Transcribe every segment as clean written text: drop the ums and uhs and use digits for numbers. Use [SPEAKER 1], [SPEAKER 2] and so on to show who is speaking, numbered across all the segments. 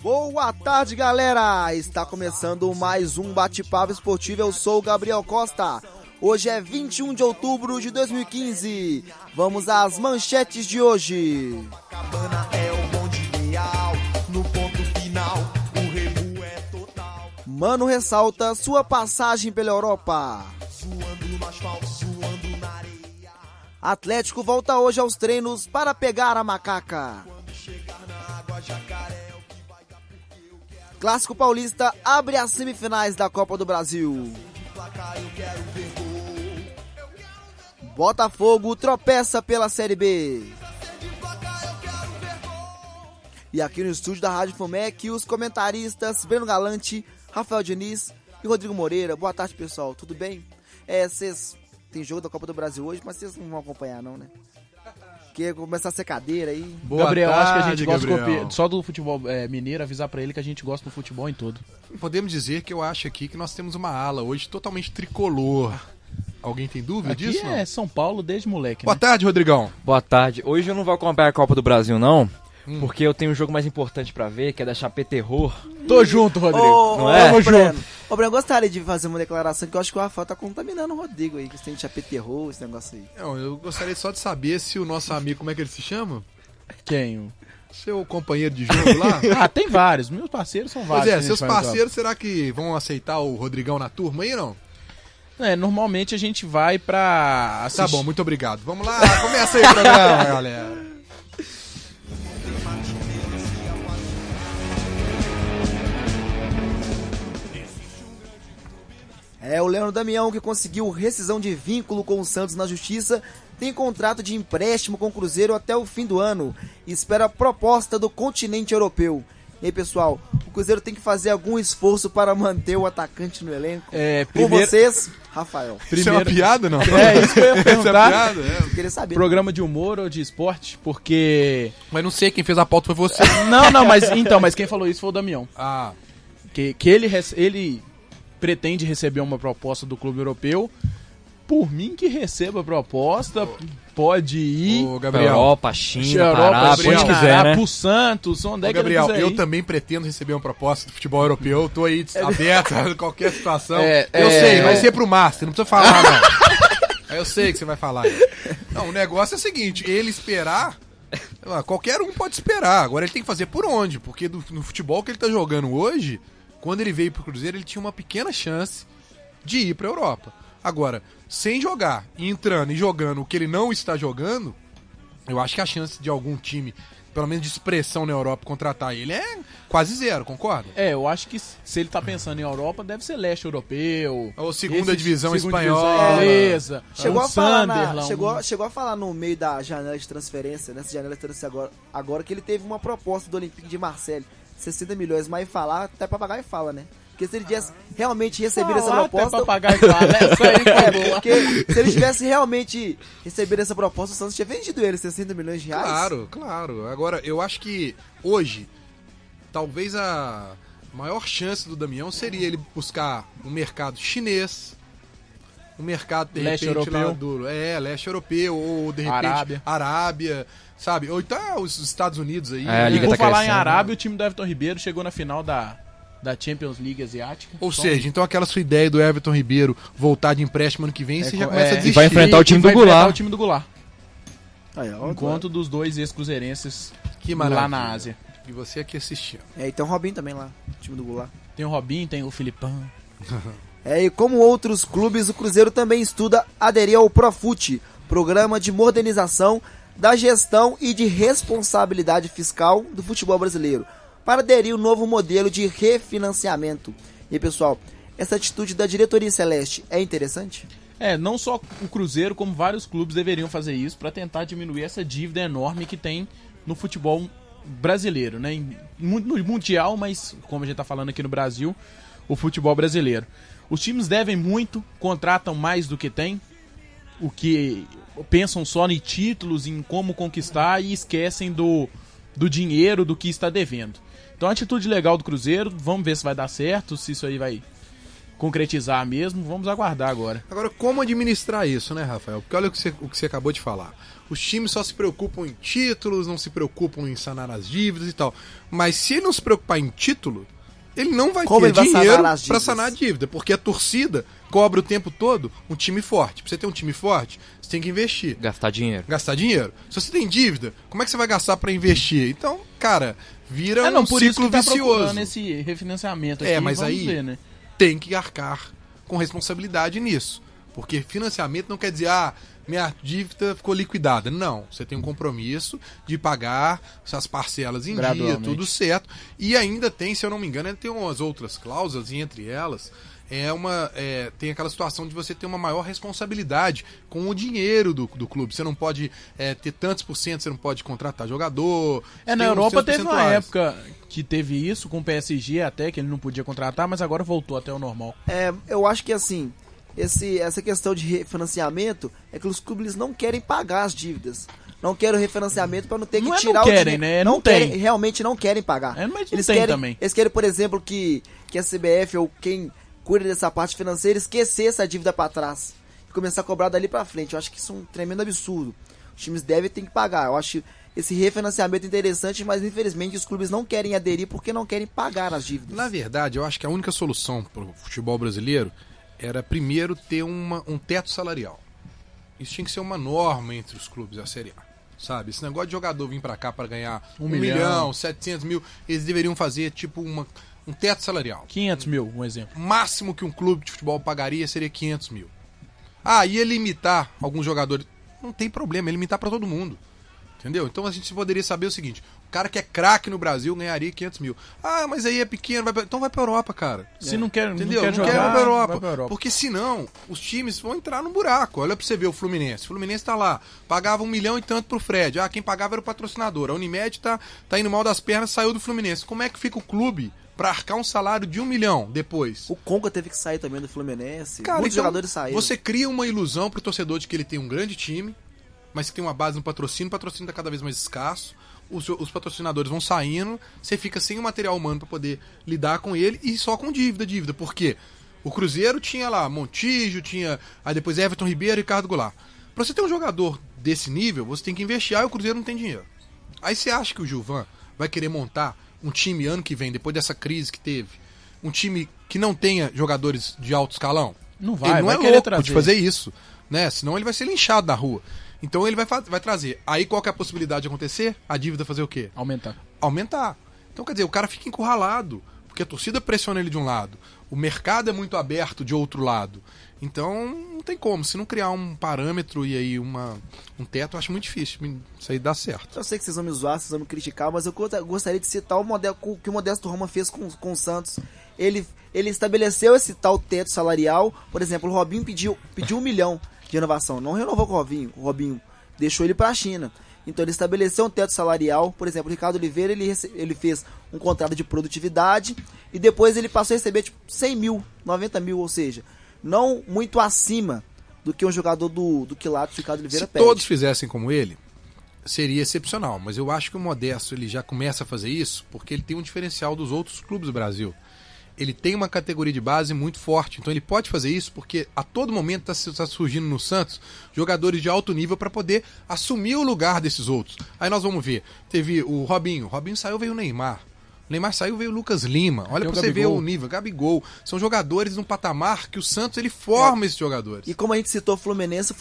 [SPEAKER 1] Boa tarde, galera! Está começando mais um bate-papo esportivo. Eu sou o Gabriel Costa. Hoje é 21 de outubro de 2015. Vamos às manchetes de hoje. Mano ressalta sua passagem pela Europa. Atlético volta hoje aos treinos para pegar a macaca. Clássico Paulista abre as semifinais da Copa do Brasil. Botafogo tropeça pela Série B. E aqui no estúdio da Rádio Fumec, os comentaristas Breno Galante, Rafael Diniz e Rodrigo Moreira. Boa tarde, pessoal. Tudo bem? Vocês tem jogo da Copa do Brasil hoje, mas vocês não vão acompanhar, não, né? Porque começar a ser cadeira aí.
[SPEAKER 2] Boa Gabriel, tarde, acho que a gente gosta só do futebol mineiro, avisar pra ele que a gente gosta do futebol em todo.
[SPEAKER 3] Podemos dizer que eu acho aqui que nós temos uma ala hoje totalmente tricolor. Alguém tem dúvida
[SPEAKER 2] aqui
[SPEAKER 3] disso?
[SPEAKER 2] É São Paulo desde moleque.
[SPEAKER 3] Boa tarde, Rodrigão.
[SPEAKER 4] Boa tarde. Hoje eu não vou acompanhar a Copa do Brasil, não. Porque eu tenho um jogo mais importante pra ver, que é da Chapé Terror.
[SPEAKER 2] Tô junto, Rodrigo.
[SPEAKER 4] Não é?
[SPEAKER 1] Ô, Breno, gostaria de fazer uma declaração que eu acho que o Rafael tá contaminando o Rodrigo aí, que você tem de Chapé Terror, esse negócio aí.
[SPEAKER 3] Não, eu gostaria só de saber se o nosso amigo, como é que ele se chama?
[SPEAKER 2] Quem?
[SPEAKER 3] Seu companheiro de jogo lá?
[SPEAKER 2] Tem vários. Meus parceiros são vários.
[SPEAKER 3] Pois é, seus parceiros, será que vão aceitar o Rodrigão na turma aí, não?
[SPEAKER 2] Normalmente a gente vai pra assistir.
[SPEAKER 3] Tá bom, muito obrigado. Vamos lá, começa aí o programa, galera.
[SPEAKER 1] O Leandro Damião, que conseguiu rescisão de vínculo com o Santos na Justiça, tem contrato de empréstimo com o Cruzeiro até o fim do ano e espera a proposta do continente europeu. E aí, pessoal, o Cruzeiro tem que fazer algum esforço para manter o atacante no elenco. Com vocês, Rafael.
[SPEAKER 3] Isso é uma piada, não?
[SPEAKER 2] Isso que eu ia perguntar.
[SPEAKER 1] Eu queria saber.
[SPEAKER 2] Programa de humor ou de esporte, porque...
[SPEAKER 3] Mas não sei, quem fez a pauta foi você.
[SPEAKER 2] Mas quem falou isso foi o Damião. Que ele pretende receber uma proposta do clube europeu. Por mim que receba a proposta, pode ir.
[SPEAKER 3] Ô, Gabriel.
[SPEAKER 4] Europa, China, Pará, onde quiser, né?
[SPEAKER 2] Pro Santos, onde é que
[SPEAKER 3] Gabriel,
[SPEAKER 2] ele quiser
[SPEAKER 3] eu
[SPEAKER 2] ir.
[SPEAKER 3] também pretendo receber uma proposta do futebol europeu. Tô aí aberto a qualquer situação. Eu sei, vai ser pro Master, não precisa falar, não. Eu sei que você vai falar. Não, o negócio é o seguinte, ele esperar... Qualquer um pode esperar. Agora ele tem que fazer por onde? Porque no futebol que ele tá jogando hoje, quando ele veio pro Cruzeiro, ele tinha uma pequena chance de ir pra Europa. Agora, sem jogar, entrando e jogando o que ele não está jogando, eu acho que a chance de algum time, pelo menos de expressão na Europa, contratar ele é quase zero, concorda?
[SPEAKER 2] Eu acho que se ele tá pensando em Europa, deve ser leste europeu.
[SPEAKER 3] Ou segunda divisão espanhola.
[SPEAKER 2] Beleza.
[SPEAKER 1] Chegou a falar no meio da janela de transferência, nessa janela de transferência agora que ele teve uma proposta do Olympique de Marseille, 60 milhões, mas falar, até papagaio fala, né? Porque se ele tivesse realmente recebido essa proposta...
[SPEAKER 2] Até papagaio fala, essa aí foi boa.
[SPEAKER 1] Porque se ele tivesse realmente recebido essa proposta, o Santos tinha vendido ele 60 milhões de reais.
[SPEAKER 3] Claro. Agora, eu acho que hoje, talvez a maior chance do Damião seria ele buscar um mercado chinês, um mercado, de
[SPEAKER 2] leste
[SPEAKER 3] repente,
[SPEAKER 2] europeu.
[SPEAKER 3] leste europeu, ou de repente Arábia, sabe? Ou então os Estados Unidos aí.
[SPEAKER 2] Por falar em Arábia, o time do Everton Ribeiro chegou na final da Champions League Asiática.
[SPEAKER 3] Ou seja, então aquela sua ideia do Everton Ribeiro voltar de empréstimo ano que vem, você já começa a desistir.
[SPEAKER 4] E vai enfrentar o time do Goulart.
[SPEAKER 2] Enquanto dos dois ex-cruzeirenses
[SPEAKER 3] que
[SPEAKER 2] lá na Ásia.
[SPEAKER 3] E você aqui assistindo.
[SPEAKER 1] E tem o Robinho também lá, time do Goulart.
[SPEAKER 2] Tem o Robinho, tem o Filipão.
[SPEAKER 1] E como outros clubes, o Cruzeiro também estuda aderir ao Profut, programa de modernização da gestão e de responsabilidade fiscal do futebol brasileiro, para aderir ao novo modelo de refinanciamento. E pessoal, essa atitude da diretoria celeste é interessante?
[SPEAKER 2] Não só o Cruzeiro, como vários clubes deveriam fazer isso para tentar diminuir essa dívida enorme que tem no futebol brasileiro, né? No mundial, mas como a gente está falando aqui no Brasil, o futebol brasileiro. Os times devem muito, contratam mais do que tem, o que pensam só em títulos, em como conquistar e esquecem do dinheiro, do que está devendo. Então a atitude legal do Cruzeiro, vamos ver se vai dar certo, se isso aí vai concretizar mesmo, vamos aguardar agora.
[SPEAKER 3] Agora, como administrar isso, né, Rafael? Porque olha o que você acabou de falar. Os times só se preocupam em títulos, não se preocupam em sanar as dívidas e tal. Mas se ele não se preocupar em título, ele não vai ter dinheiro para sanar a dívida, porque a torcida cobra o tempo todo um time forte. Pra você ter um time forte, você tem que investir.
[SPEAKER 4] Gastar dinheiro.
[SPEAKER 3] Se você tem dívida, como é que você vai gastar para investir? Então, cara, vira um ciclo vicioso.
[SPEAKER 2] Esse refinanciamento aqui,
[SPEAKER 3] mas
[SPEAKER 2] vamos
[SPEAKER 3] aí
[SPEAKER 2] ver, né?
[SPEAKER 3] Tem que arcar com responsabilidade nisso. Porque financiamento não quer dizer, minha dívida ficou liquidada. Não, você tem um compromisso de pagar essas parcelas em dia, tudo certo. E ainda tem, se eu não me engano, tem umas outras cláusulas, e entre elas tem aquela situação de você ter uma maior responsabilidade com o dinheiro do clube. Você não pode ter tantos por cento, você não pode contratar jogador.
[SPEAKER 2] Na Europa teve uma época que teve isso com o PSG até, que ele não podia contratar, mas agora voltou até o normal.
[SPEAKER 1] Eu acho que assim, essa questão de refinanciamento é que os clubes não querem pagar as dívidas. Não querem o refinanciamento para não ter que tirar o dinheiro.
[SPEAKER 2] Né?
[SPEAKER 1] Realmente não querem pagar.
[SPEAKER 2] Mas eles querem também.
[SPEAKER 1] Eles querem, por exemplo, que a CBF ou quem cuida dessa parte financeira esquecer essa dívida para trás e começar a cobrar dali para frente. Eu acho que isso é um tremendo absurdo. Os times devem ter que pagar. Eu acho esse refinanciamento interessante, mas infelizmente os clubes não querem aderir porque não querem pagar as dívidas.
[SPEAKER 3] Na verdade, eu acho que a única solução para o futebol brasileiro era primeiro ter um teto salarial. Isso tinha que ser uma norma entre os clubes da Série A, sabe? Esse negócio de jogador vir para cá para ganhar 1 milhão, 700 mil, eles deveriam fazer tipo um teto salarial.
[SPEAKER 2] 500 mil, um exemplo.
[SPEAKER 3] O máximo que um clube de futebol pagaria seria 500 mil. Ia limitar alguns jogadores. Não tem problema, é limitar para todo mundo. Entendeu? Então a gente poderia saber o seguinte: o cara que é craque no Brasil ganharia 500 mil. Mas aí é pequeno, então vai pra Europa, cara.
[SPEAKER 2] Se não quer,
[SPEAKER 3] entendeu?
[SPEAKER 2] Não quer
[SPEAKER 3] jogar,
[SPEAKER 2] vai pra Europa.
[SPEAKER 3] Porque senão os times vão entrar no buraco. Olha pra você ver o Fluminense. O Fluminense tá lá, pagava 1 milhão e tanto pro Fred. Quem pagava era o patrocinador. A Unimed tá indo mal das pernas, saiu do Fluminense. Como é que fica o clube pra arcar um salário de 1 milhão depois?
[SPEAKER 1] O Conca teve que sair também do Fluminense.
[SPEAKER 3] Cara,
[SPEAKER 1] muitos jogadores saíram.
[SPEAKER 3] Você cria uma ilusão pro torcedor de que ele tem um grande time, mas que tem uma base no patrocínio. O patrocínio tá cada vez mais escasso. Os patrocinadores vão saindo, você fica sem o material humano para poder lidar com ele e só com dívida. Por quê? O Cruzeiro tinha lá Montijo, aí depois Everton Ribeiro e Ricardo Goulart. Para você ter um jogador desse nível, você tem que investir, e o Cruzeiro não tem dinheiro. Aí você acha que o Gilvan vai querer montar um time ano que vem, depois dessa crise que teve, um time que não tenha jogadores de alto escalão?
[SPEAKER 2] Não vai,
[SPEAKER 3] ele não
[SPEAKER 2] vai
[SPEAKER 3] é
[SPEAKER 2] querer
[SPEAKER 3] louco
[SPEAKER 2] trazer.
[SPEAKER 3] de fazer isso, né? Senão ele vai ser linchado na rua. Então ele vai trazer. Aí qual que é a possibilidade de acontecer? A dívida fazer o quê? Aumentar. Então quer dizer, o cara fica encurralado, porque a torcida pressiona ele de um lado, o mercado é muito aberto de outro lado. Então não tem como. Se não criar um parâmetro e aí um teto, eu acho muito difícil isso aí dar certo.
[SPEAKER 1] Eu sei que vocês vão me zoar, vocês vão me criticar, mas eu gostaria de citar o modelo que o Modesto Roma fez com o Santos. Ele estabeleceu esse tal teto salarial. Por exemplo, o Robinho pediu 1 milhão de renovação, não renovou com o Robinho deixou ele para a China. Então ele estabeleceu um teto salarial. Por exemplo, o Ricardo Oliveira ele fez um contrato de produtividade e depois ele passou a receber 100 mil, 90 mil, ou seja, não muito acima do que um jogador do quilate Ricardo Oliveira pede.
[SPEAKER 3] Se todos fizessem como ele, seria excepcional, mas eu acho que o Modesto ele já começa a fazer isso porque ele tem um diferencial dos outros clubes do Brasil. Ele tem uma categoria de base muito forte, então ele pode fazer isso porque a todo momento está surgindo no Santos jogadores de alto nível para poder assumir o lugar desses outros. Aí nós vamos ver, teve o Robinho saiu, veio o Neymar saiu, veio o Lucas Lima, olha para você ver o nível, Gabigol, são jogadores num patamar que o Santos ele forma esses jogadores.
[SPEAKER 1] E como a gente citou o Fluminense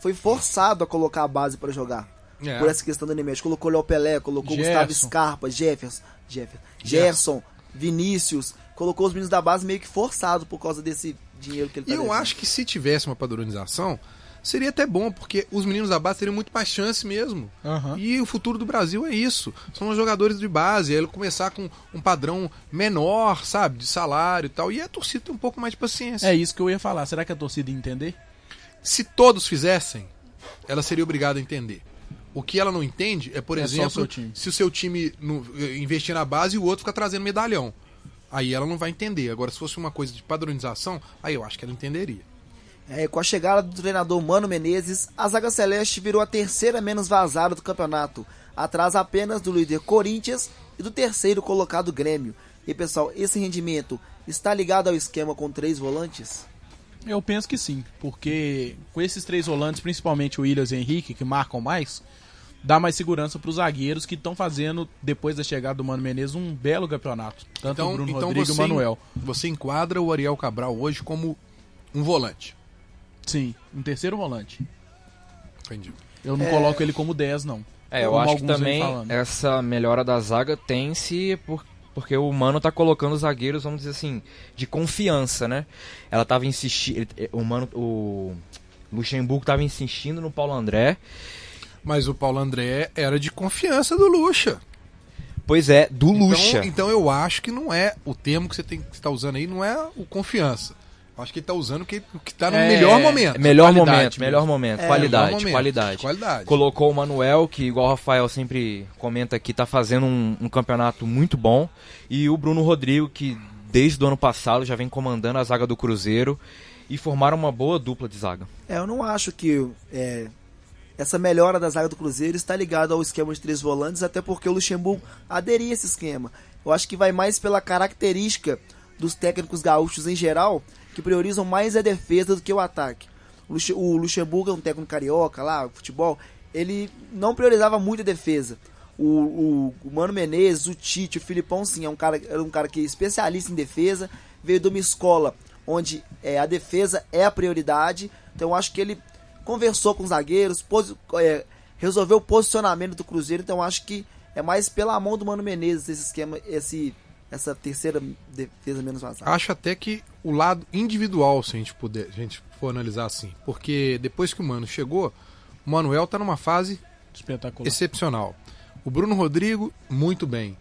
[SPEAKER 1] foi forçado a colocar a base para jogar. Por essa questão do Neymar, colocou o Léo Pelé, colocou o Gustavo Scarpa, Gerson, Vinícius, colocou os meninos da base meio que forçado por causa desse dinheiro que ele tá
[SPEAKER 3] devendo. E eu acho que se tivesse uma padronização, seria até bom, porque os meninos da base teriam muito mais chance mesmo. E o futuro do Brasil é isso. São os jogadores de base, aí ele começar com um padrão menor, sabe, de salário e tal, e a torcida tem um pouco mais de paciência.
[SPEAKER 2] É isso que eu ia falar. Será que a torcida ia entender?
[SPEAKER 3] Se todos fizessem, ela seria obrigada a entender. O que ela não entende é, por exemplo, se o seu time investir na base e o outro ficar trazendo medalhão. Aí ela não vai entender. Agora, se fosse uma coisa de padronização, aí eu acho que ela entenderia.
[SPEAKER 1] Com a chegada do treinador Mano Menezes, a zaga celeste virou a terceira menos vazada do campeonato, atrás apenas do líder Corinthians e do terceiro colocado Grêmio. E pessoal, esse rendimento está ligado ao esquema com 3 volantes?
[SPEAKER 2] Eu penso que sim, porque com esses 3 volantes, principalmente o Williams e o Henrique, que marcam mais, dá mais segurança para os zagueiros que estão fazendo, depois da chegada do Mano Menezes, um belo campeonato. Tanto o Bruno Rodrigues e o Manuel.
[SPEAKER 3] Você enquadra o Ariel Cabral hoje como um volante?
[SPEAKER 2] Sim, um terceiro volante.
[SPEAKER 3] Entendi.
[SPEAKER 2] Eu não coloco ele como 10, não.
[SPEAKER 4] Eu acho que também essa melhora da zaga tem-se porque o Mano tá colocando os zagueiros, vamos dizer assim, de confiança, né? Ela tava insistindo, o Luxemburgo tava insistindo no Paulo André.
[SPEAKER 3] Mas o Paulo André era de confiança do Lucha.
[SPEAKER 4] Pois é, do Lucha.
[SPEAKER 3] Então eu acho que não é o termo que você tá usando aí, não é o confiança. Eu acho que ele tá usando o que tá no melhor momento.
[SPEAKER 4] Melhor momento. Qualidade.
[SPEAKER 3] Qualidade.
[SPEAKER 4] Colocou o Manuel, que igual o Rafael sempre comenta aqui, tá fazendo um campeonato muito bom. E o Bruno Rodrigo, que desde o ano passado já vem comandando a zaga do Cruzeiro. E formaram uma boa dupla de zaga.
[SPEAKER 1] Eu não acho que essa melhora da zaga do Cruzeiro está ligada ao esquema de 3 volantes, até porque o Luxemburgo aderia a esse esquema. Eu acho que vai mais pela característica dos técnicos gaúchos em geral, que priorizam mais a defesa do que o ataque. O Luxemburgo é um técnico carioca lá, futebol, ele não priorizava muito a defesa. O Mano Menezes, o Tite, o Filipão, sim, era um cara que é especialista em defesa, veio de uma escola onde a defesa é a prioridade, então eu acho que ele conversou com os zagueiros, resolveu o posicionamento do Cruzeiro, então eu acho que é mais pela mão do Mano Menezes esse esquema, essa terceira defesa menos vazada.
[SPEAKER 3] Acho até que o lado individual, se a gente for analisar assim, porque depois que o Mano chegou, o Manuel tá numa fase
[SPEAKER 2] espetacular,
[SPEAKER 3] excepcional. O Bruno Rodrigo, muito bem.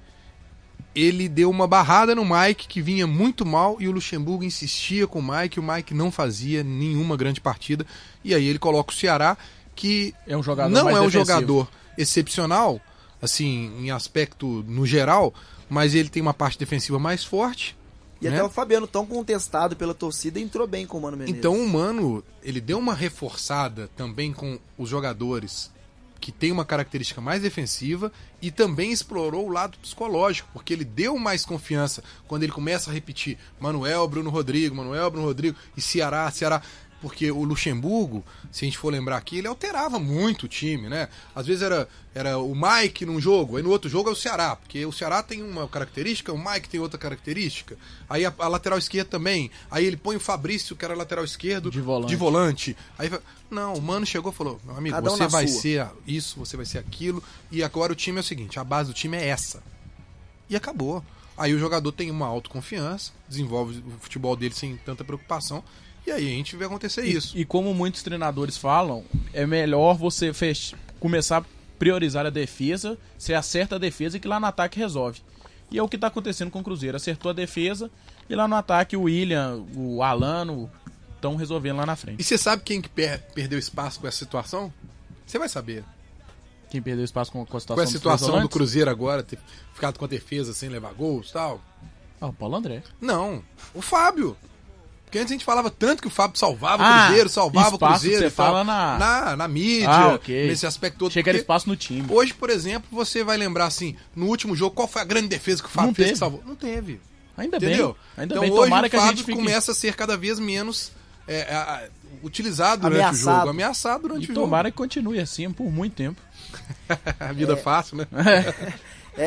[SPEAKER 3] Ele deu uma barrada no Mike, que vinha muito mal, e o Luxemburgo insistia com o Mike não fazia nenhuma grande partida, e aí ele coloca o Ceará, que
[SPEAKER 2] é um jogador
[SPEAKER 3] não
[SPEAKER 2] mais
[SPEAKER 3] é um
[SPEAKER 2] defensivo.
[SPEAKER 3] Jogador excepcional, assim, em aspecto no geral, mas ele tem uma parte defensiva mais forte.
[SPEAKER 1] E até o Fabiano, tão contestado pela torcida, entrou bem com o Mano Menezes.
[SPEAKER 3] Então o Mano, ele deu uma reforçada também com os jogadores que tem uma característica mais defensiva e também explorou o lado psicológico, porque ele deu mais confiança quando ele começa a repetir Manuel, Bruno Rodrigo e Ceará. Porque o Luxemburgo, se a gente for lembrar aqui, ele alterava muito o time, né? Às vezes era o Mike num jogo, aí no outro jogo é o Ceará, porque o Ceará tem uma característica, o Mike tem outra característica, aí a lateral esquerda também, aí ele põe o Fabrício, que era lateral esquerdo, de volante. Aí, não, o Mano chegou e falou, meu amigo, você vai ser isso, você vai ser aquilo, e agora o time é o seguinte, a base do time é essa. E acabou. Aí o jogador tem uma autoconfiança, desenvolve o futebol dele sem tanta preocupação, e aí a gente vê acontecer isso.
[SPEAKER 2] E como muitos treinadores falam, é melhor você começar a priorizar a defesa, você acerta a defesa e que lá no ataque resolve. E é o que está acontecendo com o Cruzeiro. Acertou a defesa e lá no ataque o William, o Alano estão resolvendo lá na frente.
[SPEAKER 3] E você sabe quem que perdeu espaço com essa situação? Você vai saber.
[SPEAKER 2] Quem perdeu espaço com a situação,
[SPEAKER 3] com a situação do Cruzeiro agora, ter ficado com a defesa sem levar gols e tal?
[SPEAKER 2] Ah, o Paulo André.
[SPEAKER 3] Não, o Fábio. Porque antes a gente falava tanto que o Fábio salvava o Cruzeiro, salvava o Cruzeiro.
[SPEAKER 2] Você fala na
[SPEAKER 3] mídia, nesse aspecto todo.
[SPEAKER 2] Chega espaço no time.
[SPEAKER 3] Hoje, por exemplo, você vai lembrar assim, no último jogo, qual foi a grande defesa que o Fábio fez que salvou? Não teve.
[SPEAKER 2] Ainda
[SPEAKER 3] entendeu?
[SPEAKER 2] Bem. Ainda
[SPEAKER 3] então
[SPEAKER 2] bem.
[SPEAKER 3] Hoje
[SPEAKER 2] Tomara
[SPEAKER 3] o
[SPEAKER 2] que a
[SPEAKER 3] Fábio
[SPEAKER 2] gente fique...
[SPEAKER 3] começa a ser cada vez menos utilizado durante o jogo, ameaçado durante o jogo.
[SPEAKER 2] Tomara que continue assim por muito tempo.
[SPEAKER 3] A vida fácil, né?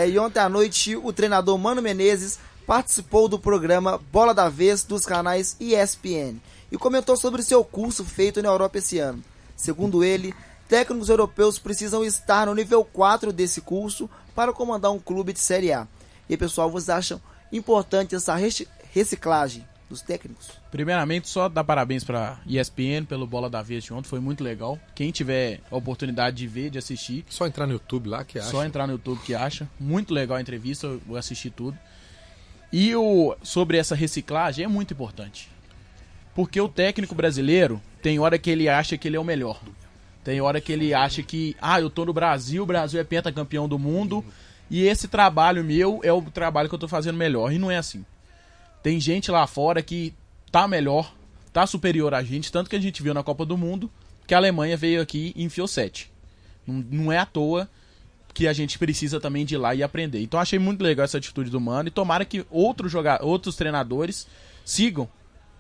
[SPEAKER 1] E ontem à noite o treinador Mano Menezes participou do programa Bola da Vez dos canais ESPN e comentou sobre seu curso feito na Europa esse ano. Segundo ele, técnicos europeus precisam estar no nível 4 desse curso para comandar um clube de Série A. E aí, pessoal, vocês acham importante essa reciclagem dos técnicos?
[SPEAKER 2] Primeiramente, só dar parabéns para ESPN pelo Bola da Vez de ontem, foi muito legal. Quem tiver a oportunidade de ver, de assistir...
[SPEAKER 3] Só entrar no YouTube lá que acha.
[SPEAKER 2] Só entrar no YouTube que acha. Muito legal a entrevista, eu assisti tudo. E sobre essa reciclagem é muito importante. Porque o técnico brasileiro, tem hora que ele acha que ele é o melhor. Tem hora que ele acha que, eu tô no Brasil, o Brasil é pentacampeão do mundo, e esse trabalho meu é o trabalho que eu tô fazendo melhor. E não é assim. Tem gente lá fora que tá melhor, tá superior a gente, tanto que a gente viu na Copa do Mundo que a Alemanha veio aqui e enfiou 7. Não é à toa que a gente precisa também de ir lá e aprender. Então achei muito legal essa atitude do Mano e tomara que outros treinadores sigam.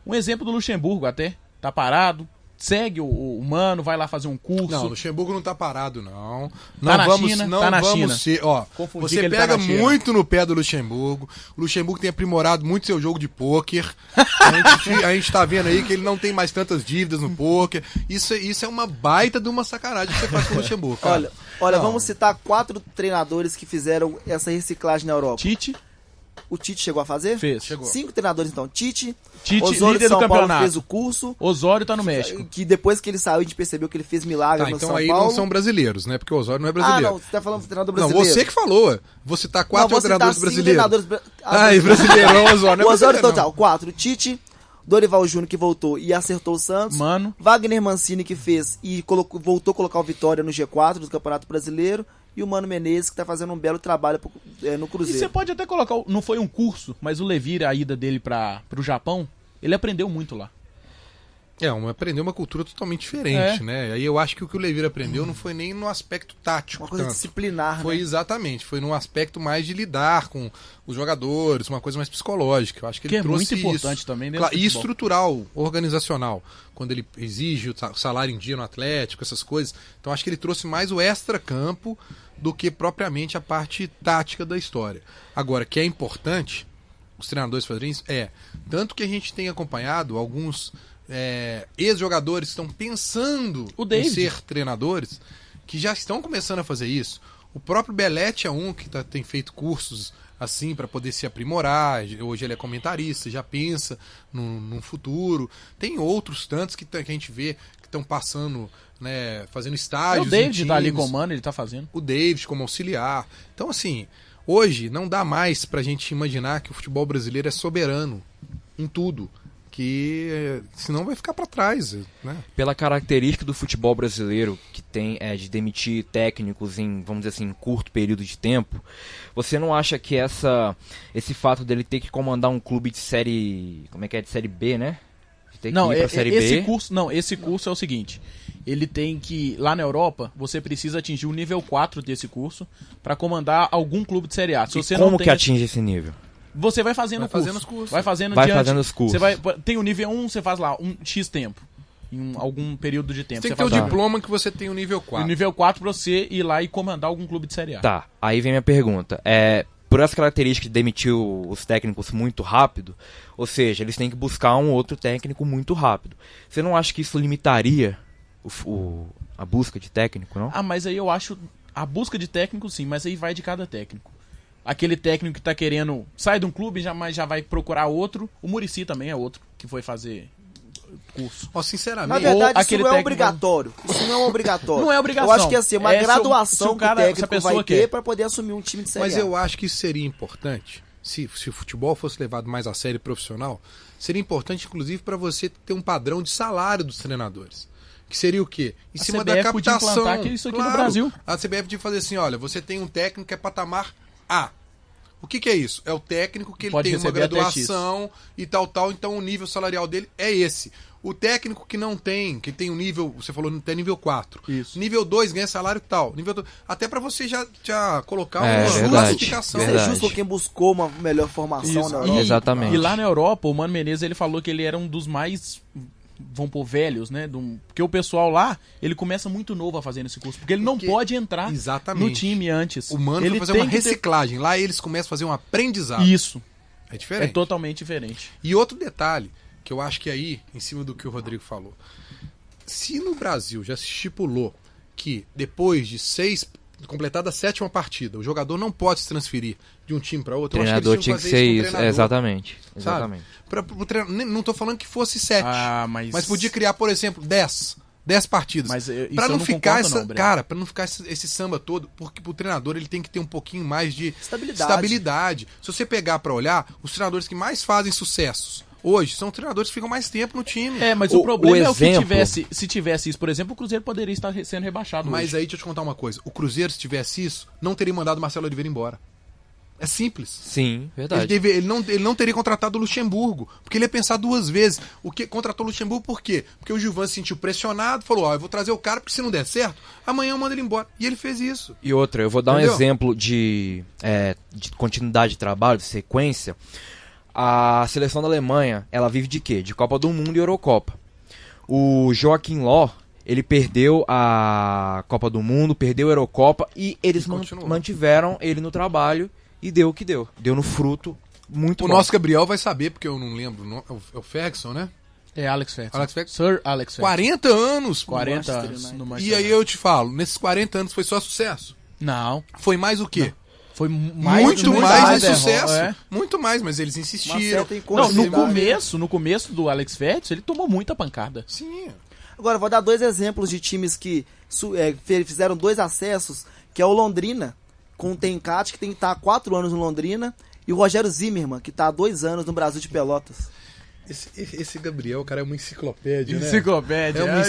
[SPEAKER 2] Um exemplo do Luxemburgo até, tá parado, segue o Mano, vai lá fazer um curso.
[SPEAKER 3] Não, o Luxemburgo não tá parado, não.
[SPEAKER 2] Tá na China, tá na China.
[SPEAKER 3] Ó, você pega muito no pé do Luxemburgo. O Luxemburgo tem aprimorado muito seu jogo de pôquer. A gente tá vendo aí que ele não tem mais tantas dívidas no pôquer. Isso é uma baita de uma sacanagem que você faz com o Luxemburgo, cara.
[SPEAKER 1] Olha, vamos citar 4 treinadores que fizeram essa reciclagem na Europa.
[SPEAKER 2] Tite.
[SPEAKER 1] O Tite chegou a fazer?
[SPEAKER 2] Fez.
[SPEAKER 1] 5 treinadores, então. Tite
[SPEAKER 2] Osório líder do campeonato.
[SPEAKER 1] Fez o curso.
[SPEAKER 2] Osório tá no México.
[SPEAKER 1] Que depois que ele saiu, a gente percebeu que ele fez milagre no
[SPEAKER 3] então
[SPEAKER 1] São
[SPEAKER 3] aí
[SPEAKER 1] Paulo.
[SPEAKER 3] não são brasileiros, né? Porque o Osório não é brasileiro.
[SPEAKER 1] Não, você tá falando do treinador brasileiro.
[SPEAKER 3] Não, você que falou. Você tá 4 treinadores brasileiros.
[SPEAKER 1] Brasileirão,
[SPEAKER 3] Osório.
[SPEAKER 1] O Osório total, 4. Tite, Dorival Júnior que voltou e acertou o Santos.
[SPEAKER 2] Mano.
[SPEAKER 1] Wagner Mancini que fez e voltou a colocar o Vitória no G4 do Campeonato Brasileiro. E o Mano Menezes que tá fazendo um belo trabalho no Cruzeiro.
[SPEAKER 2] E você pode até colocar, não foi um curso, mas o Levir, a ida dele pro Japão, ele aprendeu muito lá.
[SPEAKER 3] Aprendeu uma cultura totalmente diferente, né? Aí eu acho que o que o Levir aprendeu não foi nem no aspecto tático.
[SPEAKER 1] Uma coisa disciplinar,
[SPEAKER 3] foi,
[SPEAKER 1] né?
[SPEAKER 3] Exatamente, foi num aspecto mais de lidar com os jogadores, uma coisa mais psicológica. Eu acho que ele trouxe
[SPEAKER 2] muito importante também dentro do
[SPEAKER 3] e estrutural, organizacional. Quando ele exige o salário em dia no Atlético, essas coisas. Então acho que ele trouxe mais o extra-campo do que propriamente a parte tática da história. Agora, que é importante, os treinadores fazerem isso, tanto que a gente tem acompanhado alguns ex-jogadores que estão pensando em ser treinadores, que já estão começando a fazer isso. O próprio Belletti é um que tem feito cursos assim para poder se aprimorar. Hoje ele é comentarista, já pensa num futuro. Tem outros tantos que a gente vê que estão passando, né, fazendo estágios.
[SPEAKER 2] O David tá ali comando, ele tá fazendo.
[SPEAKER 3] O David como auxiliar. Então, assim, hoje não dá mais pra gente imaginar que o futebol brasileiro é soberano em tudo. Que senão vai ficar para trás, né?
[SPEAKER 4] Pela característica do futebol brasileiro, que tem de demitir técnicos em, vamos dizer assim, em curto período de tempo, você não acha que esse fato dele ter que comandar um clube de série, de série B, né?
[SPEAKER 2] Não, esse curso é o seguinte, ele tem que, lá na Europa, você precisa atingir o nível 4 desse curso para comandar algum clube de série A.
[SPEAKER 4] Como que atinge esse nível?
[SPEAKER 2] Você vai fazendo os cursos. Vai fazendo
[SPEAKER 4] os cursos.
[SPEAKER 2] Tem o nível 1, você faz lá um X tempo. Em algum período de tempo.
[SPEAKER 3] Você tem que ter o diploma que você tem o nível 4.
[SPEAKER 2] O nível 4 pra você ir lá e comandar algum clube de Série A.
[SPEAKER 4] Tá, aí vem minha pergunta. Por essa característica de demitir os técnicos muito rápido, ou seja, eles têm que buscar um outro técnico muito rápido. Você não acha que isso limitaria a busca de técnico, não?
[SPEAKER 2] Mas aí eu acho... A busca de técnico, sim, mas aí vai de cada técnico. Aquele técnico que tá querendo... Sai de um clube, mas já vai procurar outro. O Muricy também é outro que foi fazer curso.
[SPEAKER 3] Sinceramente...
[SPEAKER 1] Na verdade, isso não é obrigatório. Isso não é obrigatório.
[SPEAKER 2] Não é obrigação.
[SPEAKER 1] Eu acho que é assim, uma graduação que o técnico vai ter para poder assumir um time de Série A.
[SPEAKER 3] Mas eu acho que isso seria importante, se o futebol fosse levado mais a sério e profissional, seria importante, inclusive, para você ter um padrão de salário dos treinadores. Que seria o quê? Em cima da captação.
[SPEAKER 2] Isso aqui no Brasil.
[SPEAKER 3] A CBF de fazer assim, olha, você tem um técnico que é patamar A. O que é isso? É o técnico que ele tem uma graduação e tal, então o nível salarial dele é esse. O técnico que não tem, que tem um nível, você falou, não tem nível 4.
[SPEAKER 2] Isso.
[SPEAKER 3] Nível 2 ganha salário tal. Até pra você já colocar
[SPEAKER 1] uma
[SPEAKER 3] classificação.
[SPEAKER 1] Ser justo com quem buscou uma melhor formação na Europa.
[SPEAKER 4] Exatamente.
[SPEAKER 2] E lá na Europa, o Mano Menezes, ele falou que ele era um dos mais... vão pôr velhos, né? Porque o pessoal lá, ele começa muito novo a fazer esse curso. Porque ele não pode entrar no time antes.
[SPEAKER 3] O Mano
[SPEAKER 2] ele
[SPEAKER 3] vai fazer uma reciclagem. Lá eles começam a fazer um aprendizado.
[SPEAKER 2] Isso.
[SPEAKER 3] É diferente.
[SPEAKER 2] É totalmente diferente.
[SPEAKER 3] E outro detalhe, que eu acho que aí, em cima do que o Rodrigo falou. Se no Brasil já se estipulou que depois de completada a 7ª partida, o jogador não pode se transferir de um time para outro.
[SPEAKER 4] O treinador tinha que ser isso, exatamente.
[SPEAKER 3] Não tô falando que fosse 7, mas podia criar, por exemplo, 10 partidas.
[SPEAKER 2] Mas
[SPEAKER 3] para não ficar para não ficar esse samba todo, porque pro treinador ele tem que ter um pouquinho mais de estabilidade. Se você pegar para olhar, os treinadores que mais fazem sucessos hoje são treinadores que ficam mais tempo no time.
[SPEAKER 2] Mas o problema é o que se tivesse isso, por exemplo, o Cruzeiro poderia estar sendo rebaixado
[SPEAKER 3] Mas
[SPEAKER 2] hoje.
[SPEAKER 3] aí, deixa eu te contar uma coisa. O Cruzeiro, se tivesse isso, não teria mandado o Marcelo Oliveira embora. É simples.
[SPEAKER 4] Sim, verdade.
[SPEAKER 3] Ele não teria contratado o Luxemburgo, porque ele ia pensar duas vezes. Contratou o Luxemburgo por quê? Porque o Gilvan se sentiu pressionado, falou, eu vou trazer o cara, porque se não der certo, amanhã eu mando ele embora. E ele fez isso.
[SPEAKER 4] E outra, eu vou dar um exemplo de continuidade de trabalho, de sequência. A seleção da Alemanha, ela vive de quê? De Copa do Mundo e Eurocopa. O Joachim Löw, ele perdeu a Copa do Mundo, perdeu a Eurocopa e eles mantiveram ele no trabalho. E deu o que deu. Deu no fruto muito bom.
[SPEAKER 3] O nosso Gabriel vai saber, porque eu não lembro. É o Ferguson, né?
[SPEAKER 2] É Alex Ferguson.
[SPEAKER 3] Sir
[SPEAKER 2] Alex Ferguson.
[SPEAKER 3] 40 anos.
[SPEAKER 2] 40 anos no Manchester.
[SPEAKER 3] E aí eu te falo, nesses 40 anos foi só sucesso?
[SPEAKER 2] Não.
[SPEAKER 3] Foi mais o quê?
[SPEAKER 2] Não. Foi muito
[SPEAKER 3] mais sucesso. Muito mais, mas eles insistiram.
[SPEAKER 2] Não, no começo do Alex Ferguson, ele tomou muita pancada.
[SPEAKER 3] Sim.
[SPEAKER 1] Agora, eu vou dar 2 exemplos de times que fizeram 2 acessos, que é o Londrina, com o Tencate, que tem que estar há 4 anos no Londrina, e o Rogério Zimmermann, que está há 2 anos no Brasil de Pelotas.
[SPEAKER 3] Esse Gabriel, cara, é uma enciclopédia, né?
[SPEAKER 2] Enciclopédia.
[SPEAKER 3] É uma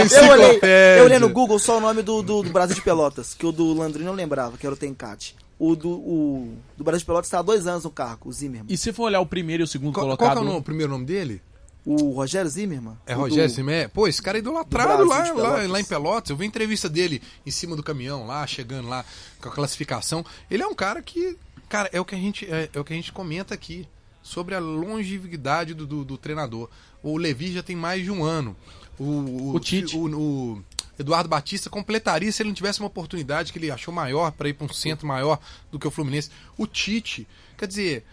[SPEAKER 2] enciclopédia.
[SPEAKER 1] Eu olhei no Google só o nome do Brasil de Pelotas, que o do Londrina eu lembrava, que era o Tencate. O do Brasil de Pelotas está há 2 anos no cargo, o Zimmermann.
[SPEAKER 2] E se for olhar o primeiro e o segundo colocado...
[SPEAKER 3] Qual que é o primeiro nome dele?
[SPEAKER 1] O Rogério Zimmermann.
[SPEAKER 3] É Rogério Zimmermann? Pô, esse cara é idolatrado lá em Pelotas. Eu vi a entrevista dele em cima do caminhão lá, chegando lá com a classificação. Ele é um cara que... Cara, é o que a gente comenta aqui sobre a longevidade do treinador. O Levi já tem mais de 1 ano. O Tite. O Eduardo Batista completaria se ele não tivesse uma oportunidade que ele achou maior para ir para um centro maior do que o Fluminense. O Tite, quer dizer...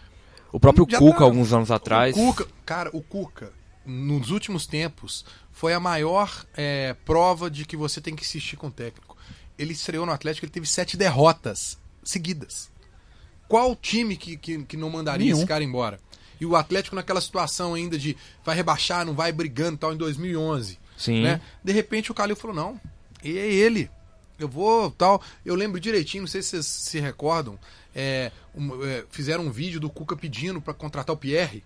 [SPEAKER 4] O próprio Cuca, alguns anos atrás.
[SPEAKER 3] O Cuca, nos últimos tempos, foi a maior prova de que você tem que insistir com o técnico. Ele estreou no Atlético, ele teve 7 derrotas seguidas. Qual time que não mandaria esse cara embora? E o Atlético naquela situação ainda de vai rebaixar, não vai brigando, tal, em 2011.
[SPEAKER 4] Sim.
[SPEAKER 3] Né? De repente o Calil falou, não, e é ele. Eu vou, tal... Eu lembro direitinho, não sei se vocês se recordam, fizeram um vídeo do Cuca pedindo pra contratar o Pierre.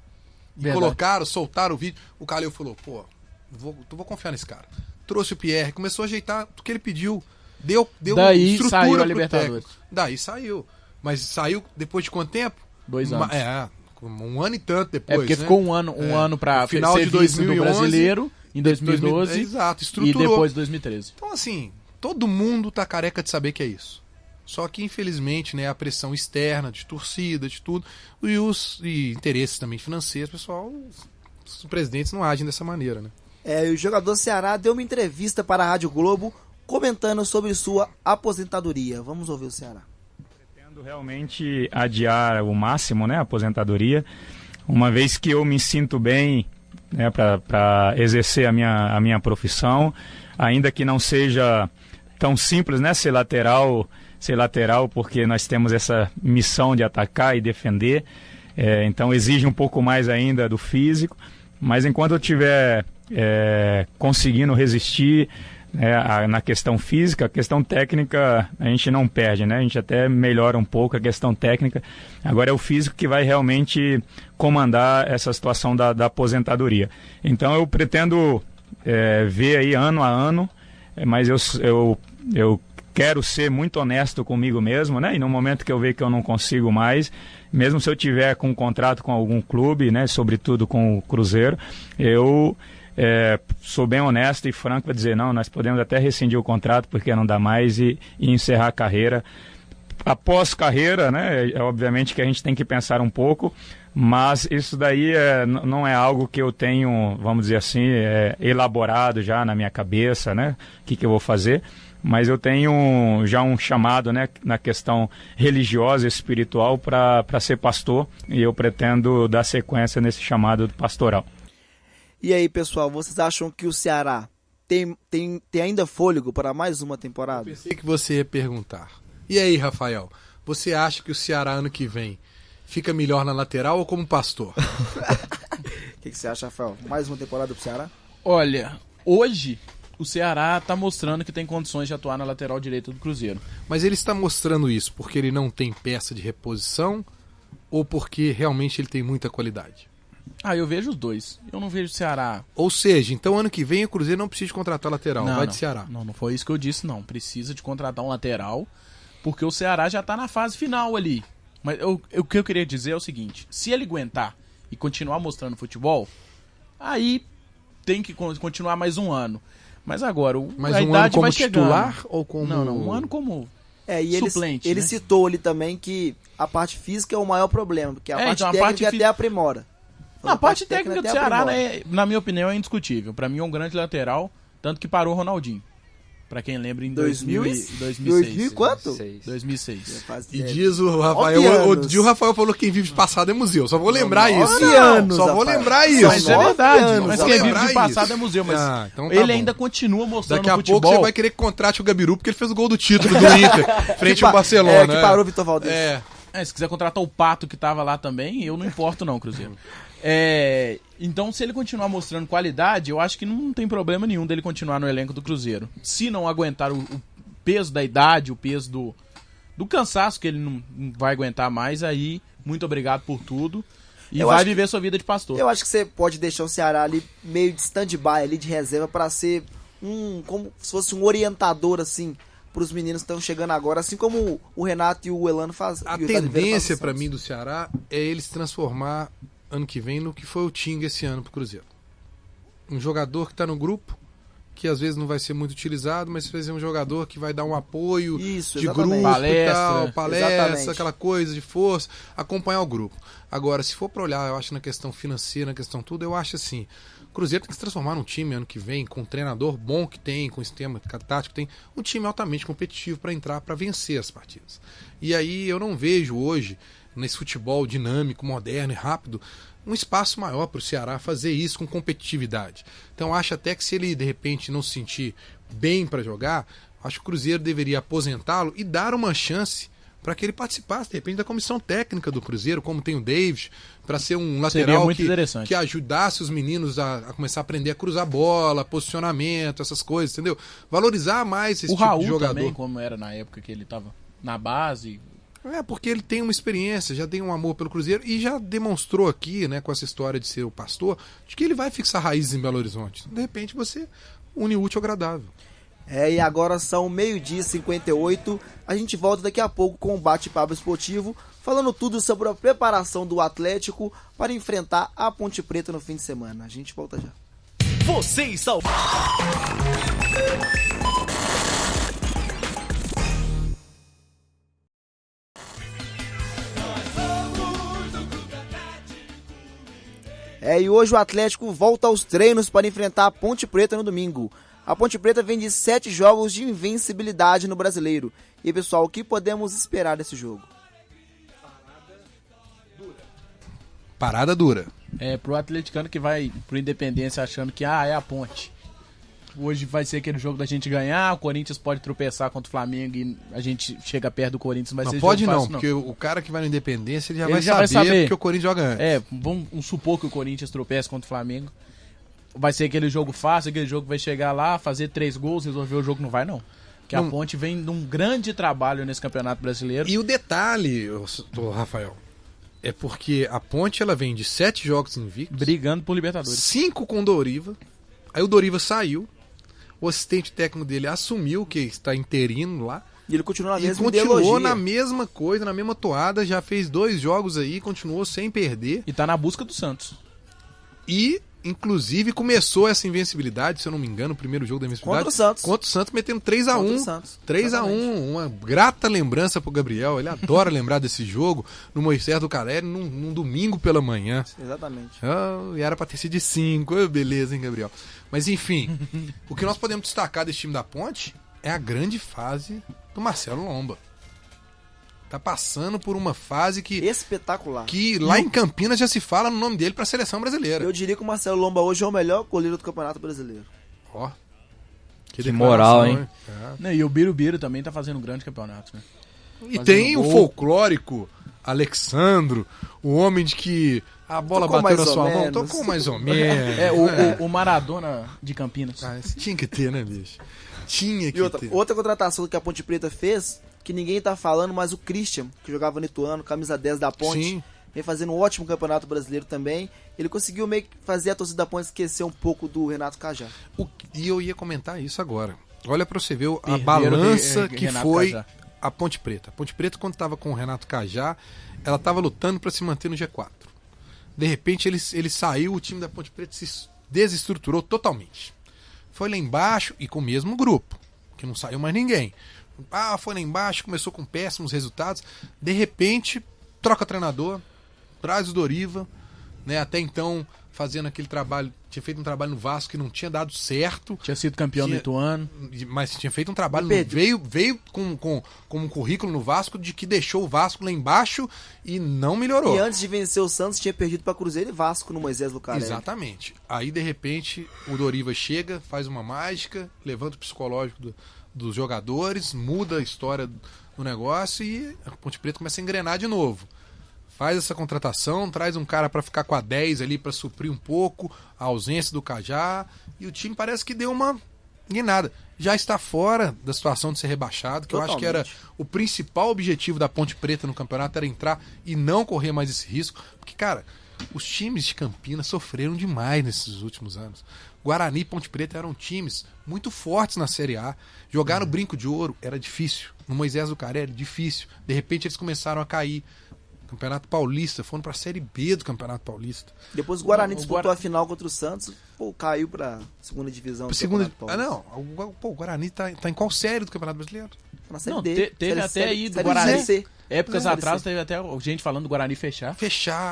[SPEAKER 3] E soltaram o vídeo. O Calil falou, pô, vou confiar nesse cara. Trouxe o Pierre, começou a ajeitar o que ele pediu. Deu
[SPEAKER 2] daí
[SPEAKER 3] estrutura
[SPEAKER 2] saiu a
[SPEAKER 3] pro
[SPEAKER 2] Libertadores.
[SPEAKER 3] técnico. Daí saiu. Mas saiu depois de quanto tempo?
[SPEAKER 2] 2 anos.
[SPEAKER 3] 1 ano e tanto depois.
[SPEAKER 2] Porque
[SPEAKER 3] né?
[SPEAKER 2] ficou um ano pra
[SPEAKER 3] final
[SPEAKER 2] ser
[SPEAKER 3] de 2011,
[SPEAKER 2] do brasileiro, em 2012.
[SPEAKER 3] Exato, estruturou.
[SPEAKER 2] E depois 2013.
[SPEAKER 3] Então, assim, todo mundo tá careca de saber que é isso. Só que, infelizmente, né, a pressão externa, de torcida, de tudo, e interesses também financeiros, pessoal, os presidentes não agem dessa maneira, né?
[SPEAKER 1] O jogador Ceará deu uma entrevista para a Rádio Globo comentando sobre sua aposentadoria. Vamos ouvir o Ceará.
[SPEAKER 5] Pretendo realmente adiar o máximo, né, a aposentadoria, uma vez que eu me sinto bem, né, para exercer a minha profissão, ainda que não seja tão simples, né, ser lateral, porque nós temos essa missão de atacar e defender, então exige um pouco mais ainda do físico, mas enquanto eu estiver conseguindo resistir na questão física, a questão técnica a gente não perde, né? A gente até melhora um pouco a questão técnica, agora é o físico que vai realmente comandar essa situação da aposentadoria. Então eu pretendo ver aí ano a ano, mas eu quero ser muito honesto comigo mesmo, né? E no momento que eu ver que eu não consigo mais, mesmo se eu tiver com um contrato com algum clube, né? Sobretudo com o Cruzeiro, eu sou bem honesto e franco para dizer, não, nós podemos até rescindir o contrato porque não dá mais e encerrar a carreira. Após carreira, né? Obviamente que a gente tem que pensar um pouco, mas isso daí não é algo que eu tenho, vamos dizer assim, elaborado já na minha cabeça, né? O que eu vou fazer. Mas eu tenho já um chamado, né, na questão religiosa e espiritual para ser pastor, e eu pretendo dar sequência nesse chamado pastoral.
[SPEAKER 1] E aí, pessoal, vocês acham que o Ceará tem ainda fôlego para mais uma temporada?
[SPEAKER 3] Eu pensei que você ia perguntar. E aí, Rafael, você acha que o Ceará ano que vem fica melhor na lateral ou como pastor?
[SPEAKER 1] O que você acha, Rafael? Mais uma temporada pro Ceará?
[SPEAKER 2] Olha, hoje o Ceará tá mostrando que tem condições de atuar na lateral direita do Cruzeiro.
[SPEAKER 3] Mas ele está mostrando isso porque ele não tem peça de reposição ou porque realmente ele tem muita qualidade?
[SPEAKER 2] Eu vejo os dois. Eu não vejo o Ceará...
[SPEAKER 3] Ou seja, então ano que vem o Cruzeiro não precisa de contratar lateral, vai de Ceará.
[SPEAKER 2] Não foi isso que eu disse, não. Precisa de contratar um lateral, porque o Ceará já tá na fase final ali. Mas o que eu queria dizer é o seguinte, se ele aguentar e continuar mostrando futebol, aí tem que continuar mais um ano. Mas agora, a idade vai chegando.
[SPEAKER 3] Titular ou como...
[SPEAKER 2] Não, um ano como
[SPEAKER 1] e
[SPEAKER 2] suplente.
[SPEAKER 1] Ele
[SPEAKER 2] né?
[SPEAKER 1] citou ali também que a parte física é o maior problema, porque a parte técnica até aprimora.
[SPEAKER 2] A parte técnica do Ceará, né, na minha opinião, é indiscutível. Pra mim é um grande lateral, tanto que parou o Ronaldinho. Pra quem lembra, em 2006.
[SPEAKER 1] 2000 e quanto?
[SPEAKER 2] 2006.
[SPEAKER 3] E diz o Rafael, o Rafael falou que quem vive de passado é museu. Só vou lembrar isso.
[SPEAKER 1] Só
[SPEAKER 3] vou lembrar isso.
[SPEAKER 2] Mas é verdade. Mas quem vive de passado é museu. Mas
[SPEAKER 3] então tá
[SPEAKER 2] ele
[SPEAKER 3] bom.
[SPEAKER 2] ainda continua mostrando
[SPEAKER 3] futebol. Daqui a pouco você vai querer que contrate o Gabiru, porque ele fez o gol do título do Inter, frente ao Barcelona.
[SPEAKER 1] Que parou o Vitor Valdez.
[SPEAKER 2] Se quiser contratar o Pato que tava lá também, eu não importo não, Cruzeiro. Então, se ele continuar mostrando qualidade, eu acho que não tem problema nenhum dele continuar no elenco do Cruzeiro. Se não aguentar o peso da idade, o peso do cansaço, que ele não vai aguentar mais, aí, muito obrigado por tudo. E vai viver sua vida de pastor.
[SPEAKER 1] Eu acho que você pode deixar o Ceará ali meio de stand-by, ali de reserva, pra ser como se fosse um orientador, assim, pros meninos que estão chegando agora, assim como o Renato e o Elano fazem.
[SPEAKER 3] A tendência pra mim do Ceará é ele se transformar ano que vem no que foi o Tinga esse ano pro Cruzeiro. Um jogador que tá no grupo, que às vezes não vai ser muito utilizado, mas vai ser um jogador que vai dar um apoio de grupo e tal, palestra, aquela coisa de força, acompanhar o grupo. Agora, se for para olhar, eu acho na questão financeira, na questão tudo, eu acho assim, o Cruzeiro tem que se transformar num time ano que vem, com um treinador bom que tem, com um sistema tático que tem, um time altamente competitivo para entrar, para vencer as partidas. E aí eu não vejo hoje, nesse futebol dinâmico, moderno e rápido, um espaço maior para o Ceará fazer isso com competitividade. Então acho até que se ele de repente não se sentir bem para jogar, acho que o Cruzeiro deveria aposentá-lo e dar uma chance para que ele participasse de repente da comissão técnica do Cruzeiro, como tem o David, para ser um lateral que ajudasse os meninos a começar a aprender a cruzar bola, posicionamento, essas coisas, entendeu? Valorizar mais esse tipo de jogador.
[SPEAKER 2] Também, como era na época que ele estava na base.
[SPEAKER 3] Porque ele tem uma experiência, já tem um amor pelo Cruzeiro e já demonstrou aqui, né, com essa história de ser o pastor, de que ele vai fixar raízes em Belo Horizonte. De repente você une o útil ao agradável.
[SPEAKER 1] E agora são 12h58. A gente volta daqui a pouco com o bate-papo esportivo, falando tudo sobre a preparação do Atlético para enfrentar a Ponte Preta no fim de semana. A gente volta já.
[SPEAKER 6] Você está...
[SPEAKER 1] E hoje o Atlético volta aos treinos para enfrentar a Ponte Preta no domingo. A Ponte Preta vem de 7 jogos de invencibilidade no Brasileiro. E pessoal, o que podemos esperar desse jogo?
[SPEAKER 3] Parada dura.
[SPEAKER 2] Pro atleticano que vai pro Independência achando que é a Ponte. Hoje vai ser aquele jogo da gente ganhar, o Corinthians pode tropeçar contra o Flamengo e a gente chega perto do Corinthians, mas
[SPEAKER 3] não pode não, porque o cara que vai na Independência ele já vai saber porque o Corinthians joga antes.
[SPEAKER 2] Vamos supor que o Corinthians tropece contra o Flamengo. Vai ser aquele jogo fácil, aquele jogo que vai chegar lá, fazer 3 gols, resolver o jogo, não vai não. Porque a Ponte vem de um grande trabalho nesse Campeonato Brasileiro.
[SPEAKER 3] E o detalhe, Rafael, é porque a Ponte ela vem de 7 jogos invictos,
[SPEAKER 2] brigando por Libertadores.
[SPEAKER 3] 5 com o Doriva, aí o Doriva saiu, o assistente técnico dele assumiu que está interino lá.
[SPEAKER 1] E ele continuou
[SPEAKER 3] na mesma coisa, na mesma toada, já fez 2 jogos aí, continuou sem perder.
[SPEAKER 2] E tá na busca do Santos.
[SPEAKER 3] E, inclusive, começou essa invencibilidade, se eu não me engano, o primeiro jogo da invencibilidade.
[SPEAKER 1] Contra
[SPEAKER 3] o Santos, metendo 3-1. 3-1, uma grata lembrança pro Gabriel. Ele adora lembrar desse jogo no Moisés do Carelli, num domingo pela manhã.
[SPEAKER 1] Exatamente.
[SPEAKER 3] E era pra ter sido de 5. Beleza, hein, Gabriel? Mas, enfim, o que nós podemos destacar desse time da Ponte é a grande fase do Marcelo Lomba. Tá passando por uma fase que...
[SPEAKER 1] espetacular.
[SPEAKER 3] Que lá em Campinas já se fala no nome dele pra seleção brasileira.
[SPEAKER 1] Eu diria que o Marcelo Lomba hoje é o melhor goleiro do Campeonato Brasileiro.
[SPEAKER 4] Que moral, hein?
[SPEAKER 2] E o Birubiru também tá fazendo um grande campeonato, né?
[SPEAKER 3] E tem o folclórico Alexandro, o homem de que a bola bateu na sua mão, tocou mais ou menos.
[SPEAKER 2] O Maradona de Campinas.
[SPEAKER 3] Tinha que ter, né, bicho? Tinha que ter.
[SPEAKER 1] Outra contratação que a Ponte Preta fez, que ninguém tá falando, mas o Christian, que jogava no Ituano, camisa 10 da Ponte,
[SPEAKER 3] sim,
[SPEAKER 1] vem fazendo um ótimo campeonato brasileiro também. Ele conseguiu meio que fazer a torcida da Ponte esquecer um pouco do Renato Cajá.
[SPEAKER 3] E eu ia comentar isso agora. Olha pra você ver a balança que foi a Ponte Preta. A Ponte Preta, quando estava com o Renato Cajá, ela estava lutando para se manter no G4. De repente ele saiu, o time da Ponte Preta se desestruturou totalmente. Foi lá embaixo e com o mesmo grupo, que não saiu mais ninguém. Foi lá embaixo, começou com péssimos resultados. De repente, troca treinador, traz o Doriva, né? Até então fazendo aquele trabalho, tinha feito um trabalho no Vasco que não tinha dado certo.
[SPEAKER 2] Tinha sido campeão do Ituano.
[SPEAKER 3] Mas tinha feito um trabalho, veio com um currículo no Vasco de que deixou o Vasco lá embaixo e não melhorou.
[SPEAKER 1] E antes de vencer o Santos, tinha perdido para Cruzeiro e Vasco no Moisés Lucarelli.
[SPEAKER 3] Exatamente. Aí, de repente, o Doriva chega, faz uma mágica, levanta o psicológico dos jogadores, muda a história do negócio e a Ponte Preta começa a engrenar de novo. Faz essa contratação, traz um cara para ficar com a 10 ali para suprir um pouco a ausência do Cajá e o time parece que deu uma guinada. Já está fora da situação de ser rebaixado, que
[SPEAKER 1] Totalmente.
[SPEAKER 3] eu acho que era o principal objetivo da Ponte Preta no campeonato, era entrar e não correr mais esse risco. Porque, cara, os times de Campinas sofreram demais nesses últimos anos. Guarani e Ponte Preta eram times muito fortes na Série A. Jogar no Brinco de Ouro era difícil. No Moisés Lucarelli era difícil. De repente eles começaram a cair. Campeonato Paulista, foram pra Série B do Campeonato Paulista.
[SPEAKER 1] Depois o Guarani disputou a final contra o Santos, caiu pra segunda divisão do Campeonato Paulista.
[SPEAKER 3] O Guarani tá em qual série do Campeonato Brasileiro?
[SPEAKER 1] Na Série
[SPEAKER 2] Não,
[SPEAKER 1] D.
[SPEAKER 2] teve até aí do Guarani. Épocas atrás teve até gente falando do Guarani fechar.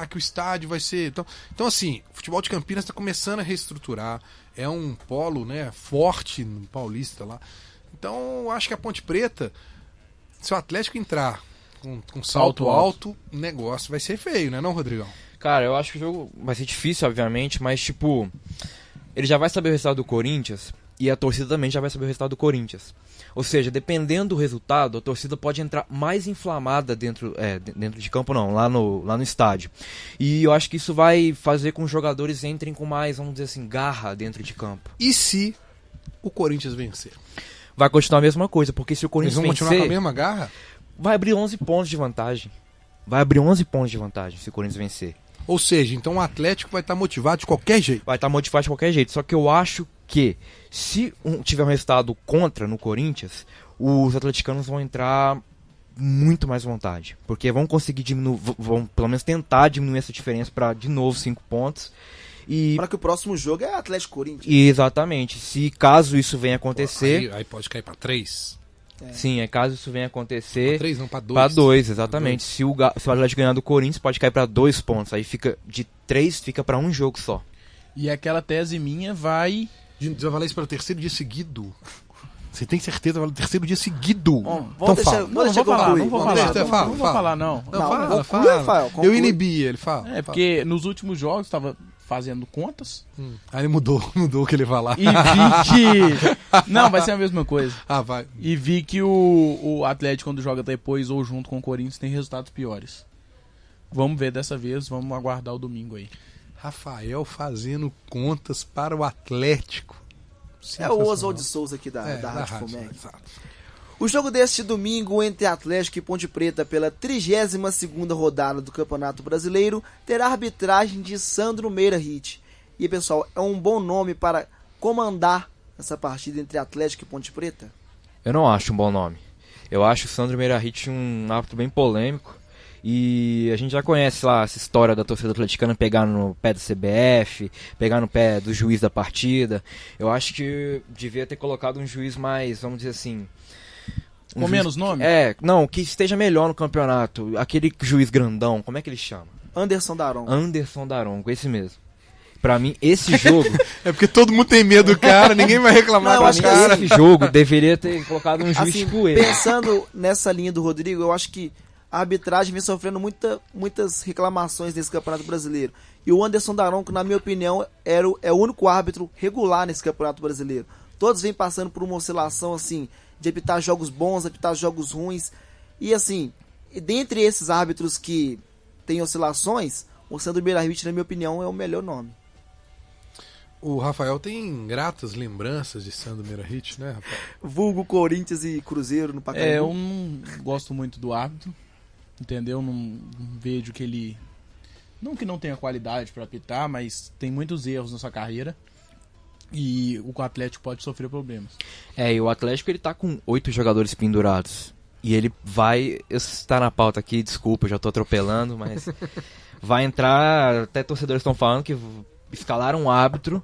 [SPEAKER 3] Que o estádio vai ser... Então assim, o futebol de Campinas está começando a reestruturar. É um polo, né, forte no Paulista lá. Então, eu acho que a Ponte Preta, se o Atlético entrar com salto alto, o negócio vai ser feio, né, não, Rodrigão?
[SPEAKER 4] Cara, eu acho que o jogo vai ser difícil, obviamente, mas, tipo, ele já vai saber o resultado do Corinthians e a torcida também já vai saber o resultado do Corinthians. Ou seja, dependendo do resultado, a torcida pode entrar mais inflamada dentro de campo, não, lá no estádio. E eu acho que isso vai fazer com que os jogadores entrem com mais, vamos dizer assim, garra dentro de campo.
[SPEAKER 3] E se o Corinthians vencer?
[SPEAKER 4] Vai continuar a mesma coisa, porque se o Corinthians vencer...
[SPEAKER 3] Eles vão continuar com a mesma garra?
[SPEAKER 4] Vai abrir 11 pontos de vantagem. Vai abrir 11 pontos de vantagem se o Corinthians vencer.
[SPEAKER 3] Ou seja, então o Atlético vai estar motivado de qualquer jeito.
[SPEAKER 4] Vai estar motivado de qualquer jeito. Só que eu acho que se tiver um resultado contra no Corinthians, os atleticanos vão entrar muito mais vontade. Porque vão conseguir diminuir, vão pelo menos tentar diminuir essa diferença para de novo 5 pontos.
[SPEAKER 1] Para que o próximo jogo é Atlético Corinthians.
[SPEAKER 4] Exatamente. Se caso isso venha acontecer...
[SPEAKER 3] Aí pode cair para 3.
[SPEAKER 4] Sim, caso isso venha acontecer...
[SPEAKER 3] Para 3 não, para 2.
[SPEAKER 4] Para 2, exatamente. Se o Atlético ganhar do Corinthians, pode cair para 2 pontos. Aí fica de 3, fica para um jogo só.
[SPEAKER 2] E aquela tese minha vai...
[SPEAKER 3] Já falei isso para o terceiro dia seguido. Você tem certeza? Vai no terceiro dia seguido.
[SPEAKER 1] Então fala.
[SPEAKER 2] Não vou falar.
[SPEAKER 1] Rafael,
[SPEAKER 3] eu inibi, ele fala.
[SPEAKER 2] Porque nos últimos jogos estava fazendo contas.
[SPEAKER 3] Aí ele mudou o que ele falar.
[SPEAKER 2] E vi que... Não, vai ser a mesma coisa.
[SPEAKER 3] Vai.
[SPEAKER 2] E vi que o Atlético, quando joga depois ou junto com o Corinthians, tem resultados piores. Vamos ver dessa vez, vamos aguardar o domingo aí.
[SPEAKER 3] Rafael fazendo contas para o Atlético.
[SPEAKER 1] É o Oswald de Souza aqui da Rádio Fomec. O jogo deste domingo entre Atlético e Ponte Preta pela 32ª rodada do Campeonato Brasileiro terá a arbitragem de Sandro Meira Hit. E pessoal, é um bom nome para comandar essa partida entre Atlético e Ponte Preta?
[SPEAKER 4] Eu não acho um bom nome. Eu acho o Sandro Meira Hit um árbitro bem polêmico. E a gente já conhece lá essa história da torcida atleticana pegar no pé do CBF, pegar no pé do juiz da partida. Eu acho que devia ter colocado um juiz mais, vamos dizer assim...
[SPEAKER 2] Com menos nome?
[SPEAKER 4] Não, que esteja melhor no campeonato. Aquele juiz grandão, como é que ele chama?
[SPEAKER 1] Anderson Daronco.
[SPEAKER 4] Anderson Daronco, esse mesmo. Pra mim, esse jogo...
[SPEAKER 3] É porque todo mundo tem medo do cara, ninguém vai reclamar do cara.
[SPEAKER 4] Esse jogo deveria ter colocado um juiz tipo ele.
[SPEAKER 1] Pensando nessa linha do Rodrigo, eu acho que a arbitragem vem sofrendo muitas reclamações nesse Campeonato Brasileiro. E o Anderson Daronco, na minha opinião, é o único árbitro regular nesse Campeonato Brasileiro. Todos vêm passando por uma oscilação, assim, de apitar jogos bons, apitar jogos ruins. E, assim, dentre esses árbitros que têm oscilações, o Sandro Meira Hit, na minha opinião, é o melhor nome.
[SPEAKER 3] O Rafael tem gratas lembranças de Sandro Meira Hit, né, Rafael?
[SPEAKER 1] Vulgo Corinthians e Cruzeiro no Pacaembu.
[SPEAKER 2] Eu não gosto muito do árbitro. Entendeu? Não vejo que ele... Não que não tenha qualidade para apitar, mas tem muitos erros na sua carreira. E o Atlético pode sofrer problemas.
[SPEAKER 4] E o Atlético ele tá com 8 jogadores pendurados. E ele vai... Está na pauta aqui, desculpa, eu já tô atropelando, mas... vai entrar... Até torcedores estão falando que escalaram um árbitro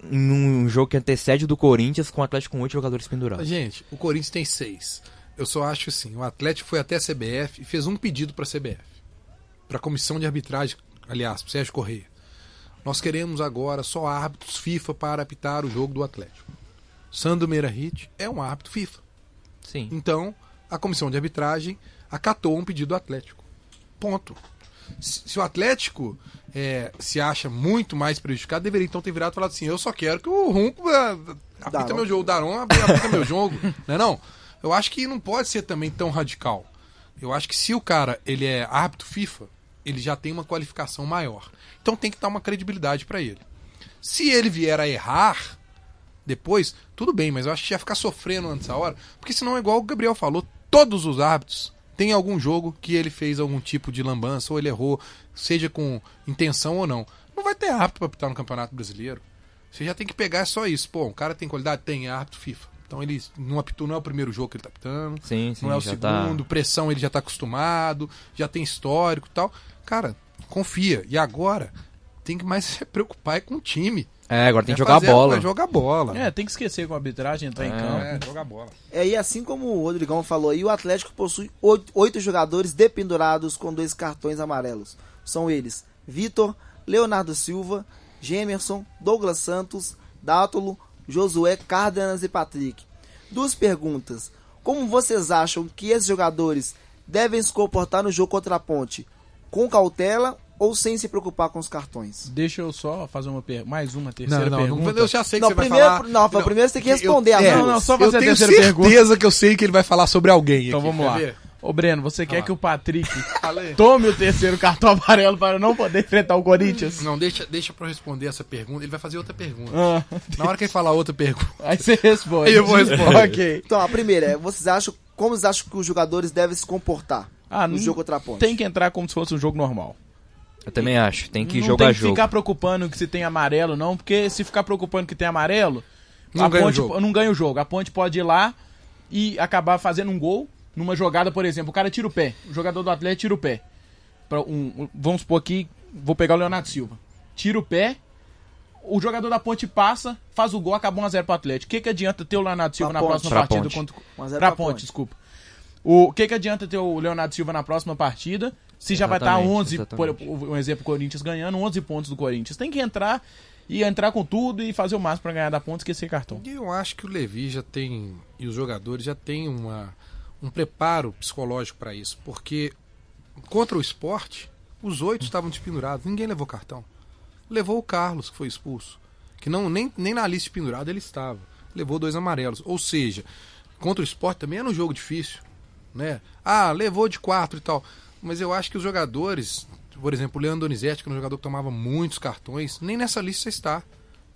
[SPEAKER 4] em um jogo que antecede do Corinthians com o Atlético com 8 jogadores pendurados.
[SPEAKER 3] Gente, o Corinthians tem 6. Eu só acho assim, o Atlético foi até a CBF e fez um pedido para a CBF. Para a comissão de arbitragem, aliás, para Sérgio Correia. Nós queremos agora só árbitros FIFA para apitar o jogo do Atlético. Sandro Meirahit é um árbitro FIFA.
[SPEAKER 4] Sim.
[SPEAKER 3] Então, a comissão de arbitragem acatou um pedido do Atlético. Ponto. Se o Atlético se acha muito mais prejudicado, deveria então ter virado e falado assim, eu só quero que o Runco apita meu jogo, o Daron apita meu jogo. Não é não? Eu acho que não pode ser também tão radical. Eu acho que se o cara ele é árbitro FIFA, ele já tem uma qualificação maior. Então tem que dar uma credibilidade para ele. Se ele vier a errar depois, tudo bem, mas eu acho que ia ficar sofrendo antes da hora, porque senão é igual o Gabriel falou, todos os árbitros têm algum jogo que ele fez algum tipo de lambança, ou ele errou, seja com intenção ou não. Não vai ter árbitro para apitar no Campeonato Brasileiro. Você já tem que pegar só isso. Pô, um cara tem qualidade? Tem, é árbitro FIFA. Então ele não apitou, não é o primeiro jogo que ele tá apitando,
[SPEAKER 4] sim,
[SPEAKER 3] não é o segundo, pressão ele já tá acostumado, já tem histórico e tal. Cara, confia. E agora tem que mais se preocupar com o time.
[SPEAKER 4] Agora tem que jogar bola.
[SPEAKER 3] Vai jogar bola.
[SPEAKER 2] Tem que esquecer com a arbitragem, entrar em campo.
[SPEAKER 3] Jogar bola.
[SPEAKER 1] E assim como o Rodrigão falou aí, o Atlético possui 8 jogadores dependurados com 2 cartões amarelos. São eles: Vitor, Leonardo Silva, Gemerson, Douglas Santos, Dátolo, Josué, Cárdenas e Patrick. 2 perguntas. Como vocês acham que esses jogadores devem se comportar no jogo contra a Ponte? Com cautela ou sem se preocupar com os cartões?
[SPEAKER 2] Deixa eu só fazer mais uma terceira pergunta.
[SPEAKER 3] Eu já sei que você vai falar.
[SPEAKER 1] Primeiro você tem que responder
[SPEAKER 2] só fazer a terceira pergunta.
[SPEAKER 3] Eu tenho certeza que eu sei que ele vai falar sobre alguém.
[SPEAKER 2] Então
[SPEAKER 3] aqui,
[SPEAKER 2] vamos lá.
[SPEAKER 3] ver?
[SPEAKER 2] Ô Breno, você quer que o Patrick tome o terceiro cartão amarelo para não poder enfrentar o Corinthians?
[SPEAKER 3] Não, deixa pra eu responder essa pergunta. Ele vai fazer outra pergunta. Na hora que ele falar outra pergunta.
[SPEAKER 2] Aí você responde.
[SPEAKER 3] Aí eu vou responder.
[SPEAKER 2] Ok.
[SPEAKER 1] Então, a primeira é, como vocês acham que os jogadores devem se comportar no jogo contra a Ponte?
[SPEAKER 2] Tem que entrar como se fosse um jogo normal.
[SPEAKER 4] Eu também acho, tem que
[SPEAKER 2] não
[SPEAKER 4] jogar
[SPEAKER 2] tem que
[SPEAKER 4] jogo.
[SPEAKER 2] ficar preocupando que se tem amarelo, não, porque se ficar preocupando que tem amarelo,
[SPEAKER 3] não
[SPEAKER 2] ganha o jogo. A Ponte pode ir lá e acabar fazendo um gol numa jogada, por exemplo, o cara tira o pé, o jogador do Atlético tira o pé. Vamos supor aqui, vou pegar o Leonardo Silva. Tira o pé, o jogador da Ponte passa, faz o gol, acabou 1-0 pro Atlético. O que adianta ter o Leonardo Silva na próxima partida? Pra Ponte, desculpa. O que adianta ter o Leonardo Silva na próxima partida se já vai estar 11, por um exemplo, o Corinthians ganhando 11 pontos do Corinthians? Tem que entrar com tudo e fazer o máximo pra ganhar da Ponte, esquecer cartão.
[SPEAKER 3] E eu acho que o Levi já tem, e os jogadores já têm um preparo psicológico para isso, porque contra o Sport, os 8 estavam despendurados, ninguém levou cartão. Levou o Carlos, que foi expulso, que nem na lista de pendurado ele estava. Levou 2 amarelos, ou seja, contra o Sport também era um jogo difícil, né? Levou de 4 e tal, mas eu acho que os jogadores, por exemplo, o Leandro Donizete, que era um jogador que tomava muitos cartões, nem nessa lista está.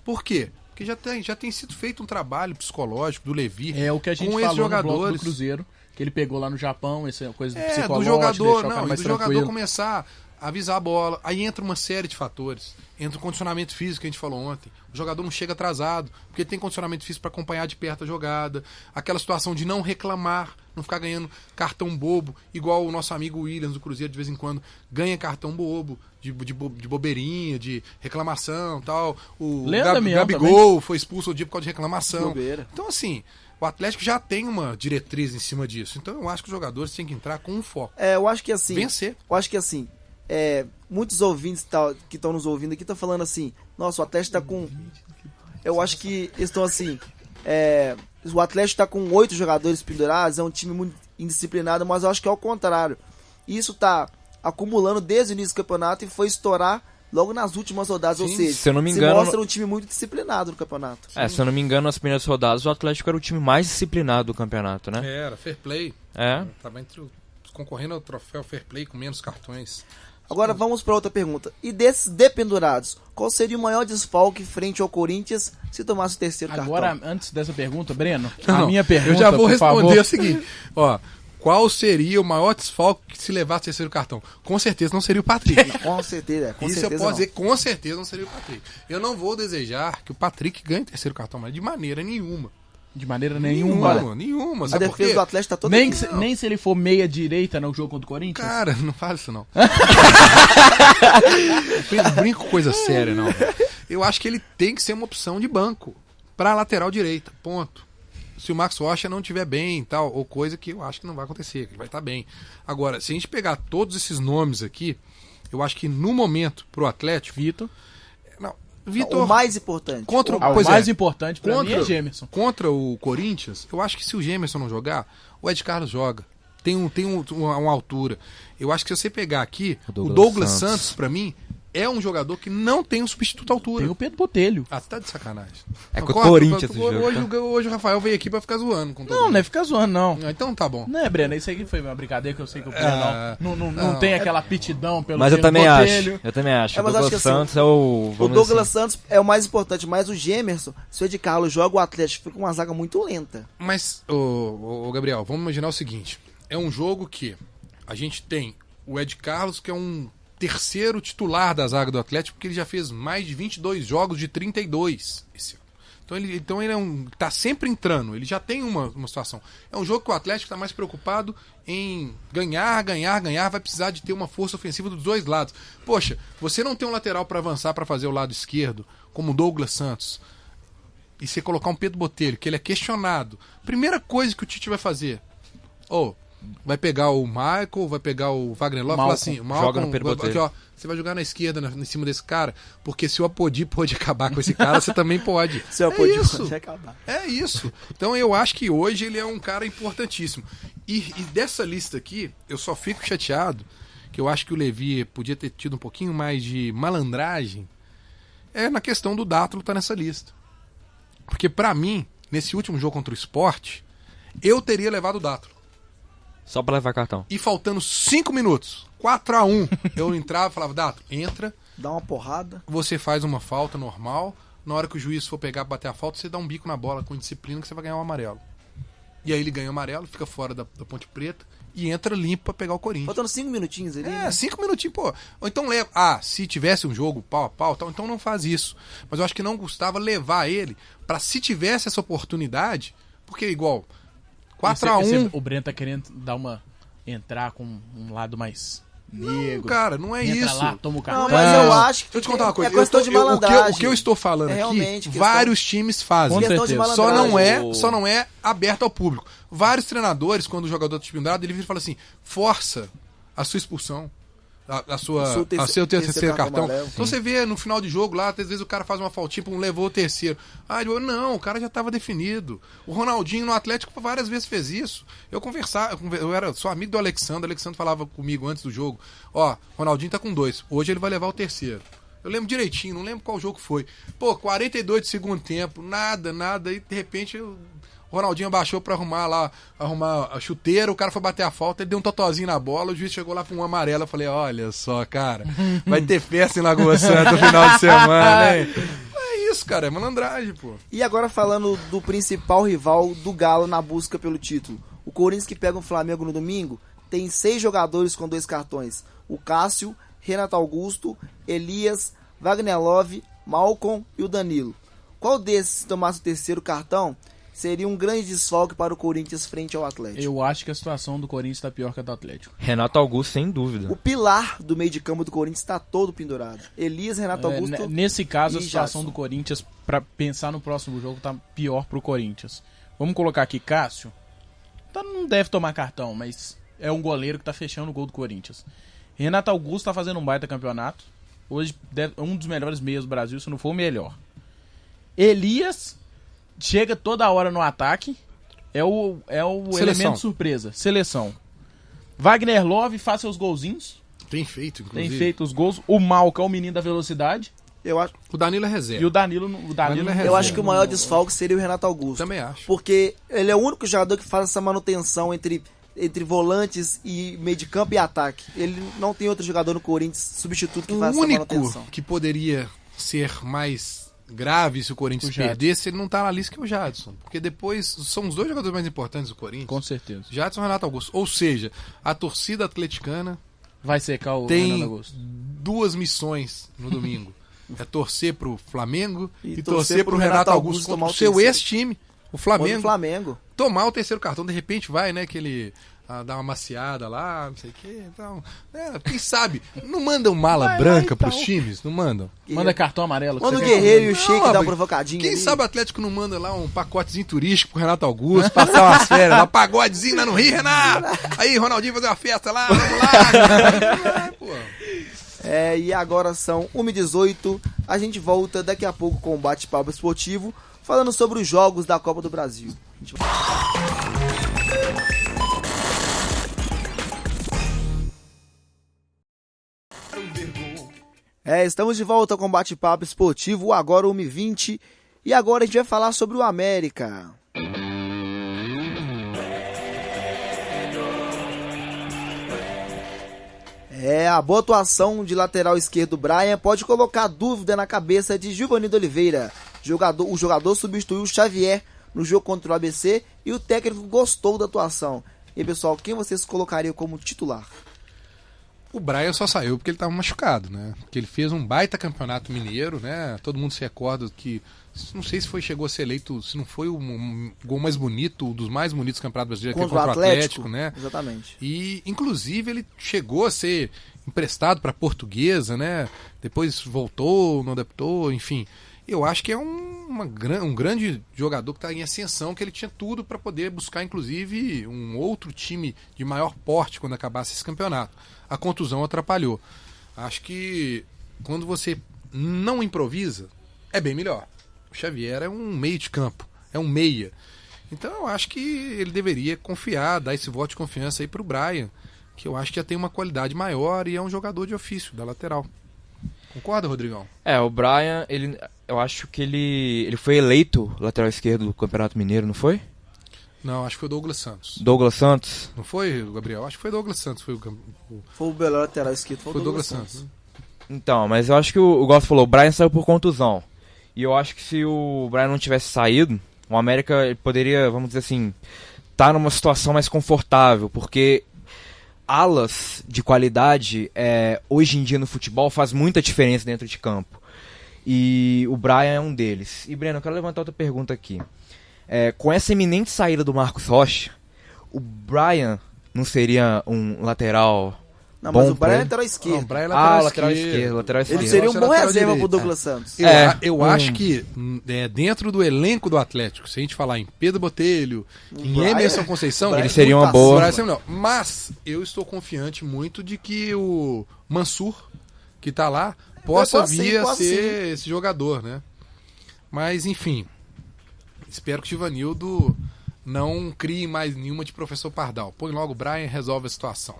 [SPEAKER 3] Por quê? Porque já tem sido feito um trabalho psicológico do Levi
[SPEAKER 2] com o que a gente falou
[SPEAKER 3] jogadores.
[SPEAKER 2] No bloco do Cruzeiro, que ele pegou lá no Japão, essa coisa psicológica,
[SPEAKER 3] do jogador,
[SPEAKER 2] mais
[SPEAKER 3] do jogador começar a avisar a bola, aí entra uma série de fatores, entra o condicionamento físico que a gente falou ontem, o jogador não chega atrasado, porque tem condicionamento físico para acompanhar de perto a jogada, aquela situação de não reclamar, não ficar ganhando cartão bobo, igual o nosso amigo Williams do Cruzeiro de vez em quando ganha cartão bobo, de bobeirinha, de reclamação, tal. O Gabigol foi expulso o dia por causa de reclamação. Então assim, o Atlético já tem uma diretriz em cima disso. Então eu acho que os jogadores têm que entrar com um foco.
[SPEAKER 1] Eu acho que assim,
[SPEAKER 3] vencer.
[SPEAKER 1] Eu acho que assim, muitos ouvintes que estão nos ouvindo aqui estão falando assim, nossa, o Atlético tá com... Eu acho que eles estão assim, o Atlético tá com 8 jogadores pendurados, é um time muito indisciplinado, mas eu acho que é o contrário. Isso tá acumulando desde o início do campeonato e foi estourar logo nas últimas rodadas. Sim, ou seja,
[SPEAKER 4] se eu não me engano,
[SPEAKER 1] mostra um time muito disciplinado no campeonato.
[SPEAKER 4] Se eu não me engano, nas primeiras rodadas o Atlético era o time mais disciplinado do campeonato, né?
[SPEAKER 3] Era, fair play. Tava concorrendo ao troféu fair play com menos cartões.
[SPEAKER 1] Agora vamos para outra pergunta. E desses dependurados, qual seria o maior desfalque frente ao Corinthians se tomasse o terceiro cartão?
[SPEAKER 2] Agora, antes dessa pergunta, Breno, minha pergunta,
[SPEAKER 3] eu já vou responder
[SPEAKER 2] favor.
[SPEAKER 3] O seguinte, qual seria o maior desfalque se levasse o terceiro cartão? Com certeza não seria o Patrick.
[SPEAKER 1] Com certeza,
[SPEAKER 3] Isso eu posso dizer, com certeza não seria o Patrick. Eu não vou desejar que o Patrick ganhe o terceiro cartão, mas de maneira nenhuma.
[SPEAKER 2] De maneira nenhuma.
[SPEAKER 3] Nenhuma.
[SPEAKER 1] A defesa do Atlético tá toda
[SPEAKER 2] nem se ele for meia direita no jogo contra o Corinthians.
[SPEAKER 3] Cara, não fala isso não. Brinco com coisa séria, não. Eu acho que ele tem que ser uma opção de banco pra lateral direita, ponto. Se o Max Rocha não estiver bem, tal, ou coisa que eu acho que não vai acontecer, que ele vai estar bem. Agora, se a gente pegar todos esses nomes aqui, eu acho que no momento pro Atlético,
[SPEAKER 2] Vitor,
[SPEAKER 1] o mais importante.
[SPEAKER 2] O mais importante pra mim é Gemerson.
[SPEAKER 3] Contra o Corinthians, eu acho que se o Gemerson não jogar, o Ed Carlos joga. Tem uma altura. Eu acho que se você pegar aqui, o Douglas Santos, pra mim, é um jogador que não tem um substituto à altura.
[SPEAKER 2] Tem o Pedro Botelho.
[SPEAKER 3] Ah, você tá de sacanagem.
[SPEAKER 4] É com o Corinthians.
[SPEAKER 3] Hoje o Rafael veio aqui pra ficar zoando. Com todo
[SPEAKER 2] mundo. Não é ficar zoando, não.
[SPEAKER 3] Então tá bom.
[SPEAKER 2] Não é, Breno, isso aqui foi uma brincadeira que eu sei que o Breno não tem aquela aptidão pelo
[SPEAKER 4] Mas eu também acho. O Douglas Santos é o...
[SPEAKER 1] O Douglas Santos é o mais importante, mas o Gemerson, se o Ed Carlos joga, o Atlético fica com uma zaga muito lenta.
[SPEAKER 3] Mas, ô Gabriel, vamos imaginar o seguinte. É um jogo que a gente tem o Ed Carlos, que é um terceiro titular da zaga do Atlético, porque ele já fez mais de 22 jogos de 32 esse ano. Então ele tá sempre entrando, ele já tem uma situação. É um jogo que o Atlético está mais preocupado em ganhar, vai precisar de ter uma força ofensiva dos dois lados. Poxa, você não tem um lateral para avançar para fazer o lado esquerdo, como o Douglas Santos, e você colocar um Pedro Botelho, que ele é questionado. Primeira coisa que o Tite vai fazer, vai pegar o Michael, vai pegar o Wagner Love e falar assim,
[SPEAKER 4] joga no Pedro Botelho.
[SPEAKER 3] Você vai jogar na esquerda, em cima desse cara, porque se o Apodi pode acabar com esse cara, você também pode.
[SPEAKER 1] Se o Apodi pode acabar.
[SPEAKER 3] É isso. Então eu acho que hoje ele é um cara importantíssimo. E dessa lista aqui, eu só fico chateado, que eu acho que o Levi podia ter tido um pouquinho mais de malandragem, na questão do Dátulo tá nessa lista. Porque pra mim, nesse último jogo contra o Sport, eu teria levado o Dátulo.
[SPEAKER 4] Só pra levar cartão.
[SPEAKER 3] E faltando 5 minutos, 4-1, eu entrava e falava, Dato, entra.
[SPEAKER 1] Dá uma porrada.
[SPEAKER 3] Você faz uma falta normal. Na hora que o juiz for pegar, bater a falta, você dá um bico na bola com disciplina que você vai ganhar um amarelo. E aí ele ganha o amarelo, fica fora da Ponte Preta e entra limpo pra pegar o Corinthians.
[SPEAKER 1] Faltando 5 minutinhos ali.
[SPEAKER 3] 5 minutinhos, pô. Ou então leva. Se tivesse um jogo pau a pau, então não faz isso. Mas eu acho que não custava levar ele pra, se tivesse essa oportunidade, porque igual 4-1.
[SPEAKER 2] O Breno tá querendo entrar com um lado mais negro.
[SPEAKER 3] Não, cara, não é isso.
[SPEAKER 2] Lá, toma o cartão.
[SPEAKER 1] Não, mas eu acho que
[SPEAKER 3] deixa eu te contar uma coisa.
[SPEAKER 1] É questão de malandragem.
[SPEAKER 3] O que eu estou falando aqui, vários times fazem.
[SPEAKER 2] Com certeza.
[SPEAKER 3] Só não é aberto ao público. Vários treinadores, quando o jogador tá pendurado, ele vira e fala assim, força a sua expulsão. A seu terceiro cartão. Então você vê no final de jogo lá, às vezes o cara faz uma faltinha, levou o terceiro. Não, o cara já estava definido. O Ronaldinho no Atlético várias vezes fez isso. Sou amigo do Alexandre, o Alexandre falava comigo antes do jogo, Ronaldinho tá com 2, hoje ele vai levar o terceiro. Eu lembro direitinho, não lembro qual jogo foi. 42 de segundo tempo, nada, e de repente o Ronaldinho abaixou pra arrumar a chuteira, o cara foi bater a falta, ele deu um totozinho na bola, o juiz chegou lá com um amarelo, eu falei, olha só, cara, vai ter festa em Lagoa Santa no final de semana, hein? É isso, cara, é malandragem, pô.
[SPEAKER 1] E agora falando do principal rival do Galo na busca pelo título, o Corinthians, que pega o Flamengo no domingo, tem 6 jogadores com 2 cartões, o Cássio, Renato Augusto, Elias, Wagner Love, Malcom e o Danilo. Qual desses, se tomasse o terceiro cartão, seria um grande desfalque para o Corinthians frente ao Atlético?
[SPEAKER 2] Eu acho que a situação do Corinthians está pior que a do Atlético.
[SPEAKER 4] Renato Augusto, sem dúvida.
[SPEAKER 1] O pilar do meio de campo do Corinthians está todo pendurado. Elias, Renato Augusto.
[SPEAKER 2] Nesse caso, a situação
[SPEAKER 1] Jadson
[SPEAKER 2] do Corinthians, para pensar no próximo jogo, está pior para o Corinthians. Vamos colocar aqui Cássio. Não deve tomar cartão, mas é um goleiro que está fechando o gol do Corinthians. Renato Augusto está fazendo um baita campeonato. Hoje é um dos melhores meias do Brasil, se não for o melhor. Elias chega toda hora no ataque. É o elemento surpresa. Seleção. Wagner Love faz seus golzinhos.
[SPEAKER 3] Tem feito, inclusive.
[SPEAKER 2] Tem feito os gols. O Malcom é o menino da velocidade.
[SPEAKER 1] Eu acho.
[SPEAKER 3] O Danilo é reserva.
[SPEAKER 2] E o Danilo é reserva.
[SPEAKER 1] Eu acho que o maior desfalque seria o Renato Augusto.
[SPEAKER 3] Também acho.
[SPEAKER 1] Porque ele é o único jogador que faz essa manutenção entre volantes e meio de campo e ataque. Ele não tem outro jogador no Corinthians substituto que faça essa manutenção.
[SPEAKER 3] O único que poderia ser mais grave se o Corinthians perdesse, ele não tá na lista, que é o Jadson. Porque depois são os 2 jogadores mais importantes do Corinthians.
[SPEAKER 2] Com certeza.
[SPEAKER 3] Jadson e Renato Augusto. Ou seja, a torcida atleticana
[SPEAKER 2] vai secar o Renato Augusto.
[SPEAKER 3] Tem 2 missões no domingo. É torcer pro Flamengo e torcer pro Renato Augusto, o seu ex-time. O Flamengo.
[SPEAKER 1] Flamengo.
[SPEAKER 3] Tomar o terceiro cartão, de repente vai, né, que ele dá uma maciada lá, não sei o que. Então, quem sabe? Não mandam mala branca pros times? Não mandam?
[SPEAKER 2] Manda cartão amarelo.
[SPEAKER 1] Manda o Guerreiro e o Sheik dá uma provocadinha.
[SPEAKER 3] Quem
[SPEAKER 1] ali.
[SPEAKER 3] sabe o Atlético não manda lá um pacotezinho turístico pro Renato Augusto, passar umas férias, lá, pagodezinho lá no Rio, Renato. Aí, Ronaldinho fazer uma festa lá, vamos lá. Pô.
[SPEAKER 1] E agora são 1h18. A gente volta daqui a pouco com o bate-papo esportivo, falando sobre os jogos da Copa do Brasil. Estamos de volta com o bate-papo esportivo, agora 1h20. E agora a gente vai falar sobre o América. A boa atuação de lateral esquerdo Brian pode colocar dúvida na cabeça de Giovanni Oliveira. O jogador substituiu o Xavier no jogo contra o ABC e o técnico gostou da atuação. E pessoal, quem vocês colocariam como titular?
[SPEAKER 3] O Brian só saiu porque ele estava machucado, né? Porque ele fez um baita campeonato mineiro, né? Todo mundo se recorda que, não sei se chegou a ser eleito, se não foi o gol mais bonito, um dos mais bonitos do Campeonato Brasileiro,
[SPEAKER 1] contra o Atlético,
[SPEAKER 3] né?
[SPEAKER 1] Exatamente.
[SPEAKER 3] E, inclusive, ele chegou a ser emprestado para a Portuguesa, né? Depois voltou, não adaptou, enfim. Eu acho que é um grande jogador que está em ascensão, que ele tinha tudo para poder buscar, inclusive, um outro time de maior porte quando acabasse esse campeonato. A contusão atrapalhou. Acho que quando você não improvisa, é bem melhor. O Xavier é um meio de campo, é um meia. Então eu acho que ele deveria confiar, dar esse voto de confiança aí para o Brian, que eu acho que já tem uma qualidade maior e é um jogador de ofício, da lateral. Concorda, Rodrigão?
[SPEAKER 4] O Brian, eu acho que ele foi eleito lateral esquerdo do Campeonato Mineiro, não foi?
[SPEAKER 3] Não, acho que foi o Douglas Santos.
[SPEAKER 4] Douglas Santos?
[SPEAKER 3] Não foi, Gabriel? Acho que foi o Douglas Santos. Foi
[SPEAKER 1] o melhor lateral esquerdo,
[SPEAKER 3] foi o Douglas Santos.
[SPEAKER 4] Então, mas eu acho que o Gosto falou, o Brian saiu por contusão. E eu acho que se o Brian não tivesse saído, o América ele poderia, vamos dizer assim, estar numa situação mais confortável, porque alas de qualidade, hoje em dia no futebol, faz muita diferença dentro de campo. E o Brian é um deles. E, Breno, eu quero levantar outra pergunta aqui. Com essa iminente saída do Marcos Rocha, o Brian não seria um lateral...
[SPEAKER 1] Não, mas o Brian é lateral esquerdo.
[SPEAKER 3] Não, o Brian é
[SPEAKER 4] lateral esquerdo.
[SPEAKER 1] Ele seria um bom reserva pro Douglas Santos.
[SPEAKER 3] Eu acho que dentro do elenco do Atlético, se a gente falar em Pedro Botelho, em Emerson Conceição,
[SPEAKER 4] ele seria uma boa.
[SPEAKER 3] Mas eu estou confiante muito de que o Mansur, que tá lá, possa vir a ser esse jogador, né? Mas, enfim, espero que o Givanildo não crie mais nenhuma de professor Pardal. Põe logo o Brian e resolve a situação.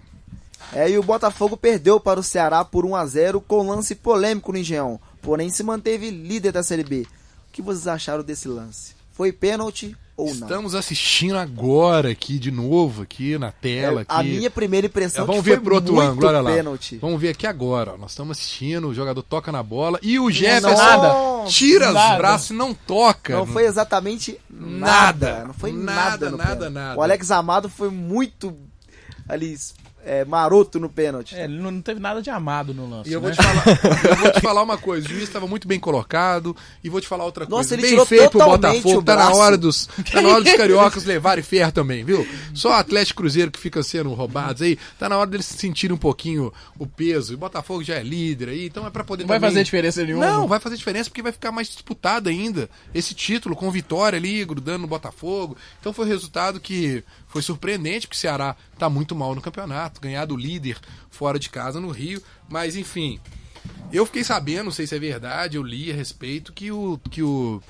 [SPEAKER 1] E o Botafogo perdeu para o Ceará por 1-0 com lance polêmico no Engenhão, porém se manteve líder da Série B. O que vocês acharam desse lance? Foi pênalti ou não?
[SPEAKER 3] Estamos assistindo agora aqui de novo, aqui na tela.
[SPEAKER 1] A minha primeira impressão
[SPEAKER 3] vamos ver pro outro ângulo, olha lá.
[SPEAKER 1] Pênalti.
[SPEAKER 3] Vamos ver aqui agora. Ó. Nós estamos assistindo, o jogador toca na bola e o Jefferson tira os braços e não toca.
[SPEAKER 1] Não foi exatamente nada. Não foi
[SPEAKER 3] nada.
[SPEAKER 1] O Alex Amado foi muito ali... maroto no pênalti.
[SPEAKER 2] Ele não teve nada de amado no lance.
[SPEAKER 3] E eu
[SPEAKER 2] né?
[SPEAKER 3] vou te falar uma coisa, o juiz estava muito bem colocado, e vou te falar outra coisa.
[SPEAKER 1] Nossa, ele
[SPEAKER 3] bem
[SPEAKER 1] tirou
[SPEAKER 3] feito pro
[SPEAKER 1] totalmente
[SPEAKER 3] Botafogo,
[SPEAKER 1] o
[SPEAKER 3] tá
[SPEAKER 1] braço.
[SPEAKER 3] na hora dos cariocas levarem ferro também, viu? Só o Atlético Cruzeiro que fica sendo roubados aí, tá na hora deles sentirem um pouquinho o peso. E o Botafogo já é líder aí, então é pra poder
[SPEAKER 2] Não vai fazer diferença nenhuma.
[SPEAKER 3] Não, vai fazer diferença porque vai ficar mais disputado ainda esse título, com vitória ali, grudando no Botafogo. Então foi um resultado que foi surpreendente, porque o Ceará tá muito mal no campeonato, ganhar do líder fora de casa no Rio, mas enfim, eu fiquei sabendo, não sei se é verdade, eu li a respeito que o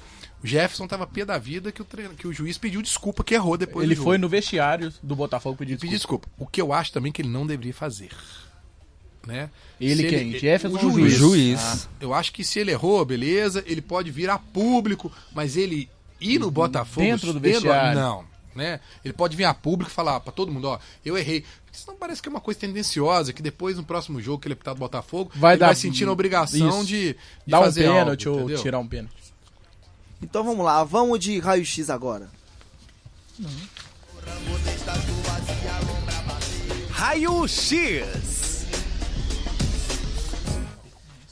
[SPEAKER 3] Jefferson tava pé da vida, que o juiz pediu desculpa, que errou depois
[SPEAKER 2] ele
[SPEAKER 3] do jogo.
[SPEAKER 2] Foi no vestiário do Botafogo pedir
[SPEAKER 3] desculpa. O que eu acho também que ele não deveria fazer, né?
[SPEAKER 2] Jefferson
[SPEAKER 3] o juiz. Eu acho que se ele errou, beleza, ele pode vir a público, mas ele ir no Botafogo
[SPEAKER 2] dentro do vestiário,
[SPEAKER 3] não. Né? Ele pode vir a público e falar pra todo mundo, ó, eu errei. Porque senão parece que é uma coisa tendenciosa, que depois no próximo jogo que ele é pitado do Botafogo, ele vai sentir a obrigação de
[SPEAKER 2] dar
[SPEAKER 3] fazer
[SPEAKER 2] um pênalti
[SPEAKER 3] algo,
[SPEAKER 2] ou
[SPEAKER 3] entendeu?
[SPEAKER 2] tirar um pênalti.
[SPEAKER 1] Então vamos lá, vamos de raio-x agora.
[SPEAKER 6] Raio-x.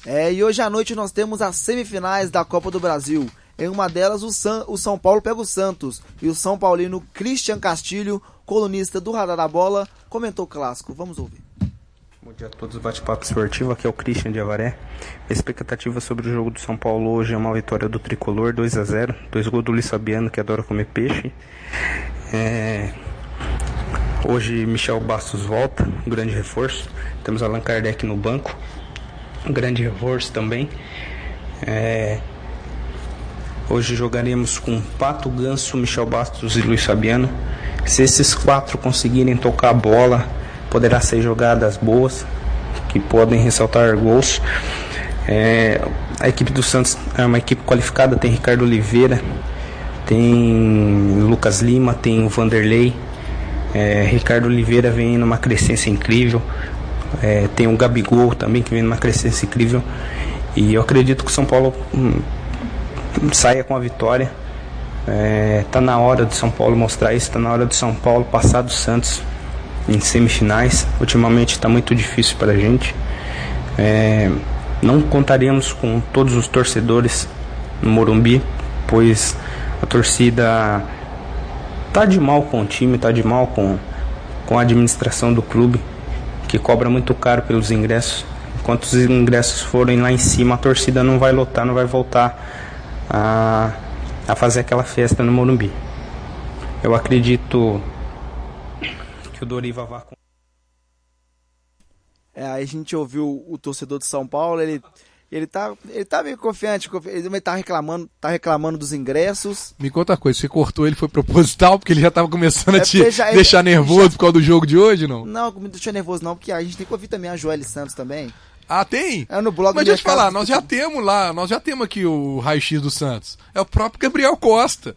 [SPEAKER 1] E hoje à noite nós temos as semifinais da Copa do Brasil. Em uma delas, o São Paulo pega o Santos. E o São Paulino Christian Castilho, colunista do Radar da Bola, comentou o clássico. Vamos ouvir.
[SPEAKER 6] Bom dia a todos do Bate-Papo Esportivo, aqui é o Christian de Avaré. A expectativa sobre o jogo do São Paulo hoje é uma vitória do Tricolor, 2-0. 2 gols do Luiz Fabiano, que adora comer peixe. Hoje Michel Bastos volta, um grande reforço. Temos Allan Kardec no banco, um grande reforço também. Hoje jogaremos com Pato, Ganso, Michel Bastos e Luiz Fabiano. Se esses 4 conseguirem tocar a bola, poderá ser jogadas boas, que podem ressaltar gols. A equipe do Santos é uma equipe qualificada, tem Ricardo Oliveira, tem Lucas Lima, tem o Vanderlei. Ricardo Oliveira vem numa crescência incrível. Tem o Gabigol também, que vem numa crescência incrível. E eu acredito que o São Paulo saia com a vitória. Tá na hora do São Paulo mostrar isso, tá na hora do São Paulo passar do Santos em semifinais. Ultimamente está muito difícil para a gente. Não contaremos com todos os torcedores no Morumbi, pois a torcida tá de mal com o time, tá de mal com a administração do clube, que cobra muito caro pelos ingressos. Enquanto os ingressos forem lá em cima, a torcida não vai lotar, não vai voltar a fazer aquela festa no Morumbi. Eu acredito que o Doriva vá com...
[SPEAKER 1] Aí a gente ouviu o torcedor de São Paulo, ele tá meio confiante, ele também tá reclamando dos ingressos.
[SPEAKER 3] Me conta uma coisa, você cortou ele, foi proposital, porque ele já tava começando a te deixar nervoso por causa do jogo de hoje, não?
[SPEAKER 1] Não, me deixou nervoso não, porque a gente tem que ouvir também a Joelle Santos também.
[SPEAKER 3] Ah, tem?
[SPEAKER 1] No blog.
[SPEAKER 3] Mas deixa eu te falar, nós já temos aqui o raio-x do Santos. É o próprio Gabriel Costa.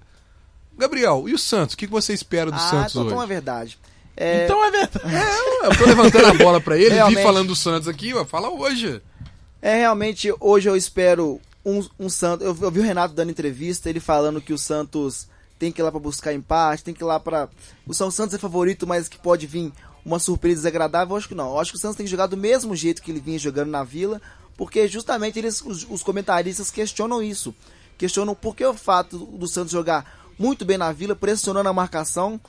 [SPEAKER 3] Gabriel, e o Santos? O que você espera do Santos hoje?
[SPEAKER 1] Então é verdade.
[SPEAKER 2] Então é verdade.
[SPEAKER 3] Eu tô levantando a bola pra ele, vi falando do Santos aqui, fala hoje.
[SPEAKER 1] Realmente, hoje eu espero um Santos. Eu vi o Renato dando entrevista, ele falando que o Santos tem que ir lá pra buscar empate, tem que ir lá pra... O São Santos é favorito, mas que pode vir uma surpresa desagradável. Eu acho que não. Eu acho que o Santos tem que jogar do mesmo jeito que ele vinha jogando na Vila, porque justamente os comentaristas questionam isso. Questionam por que o fato do Santos jogar muito bem na Vila, pressionando a marcação,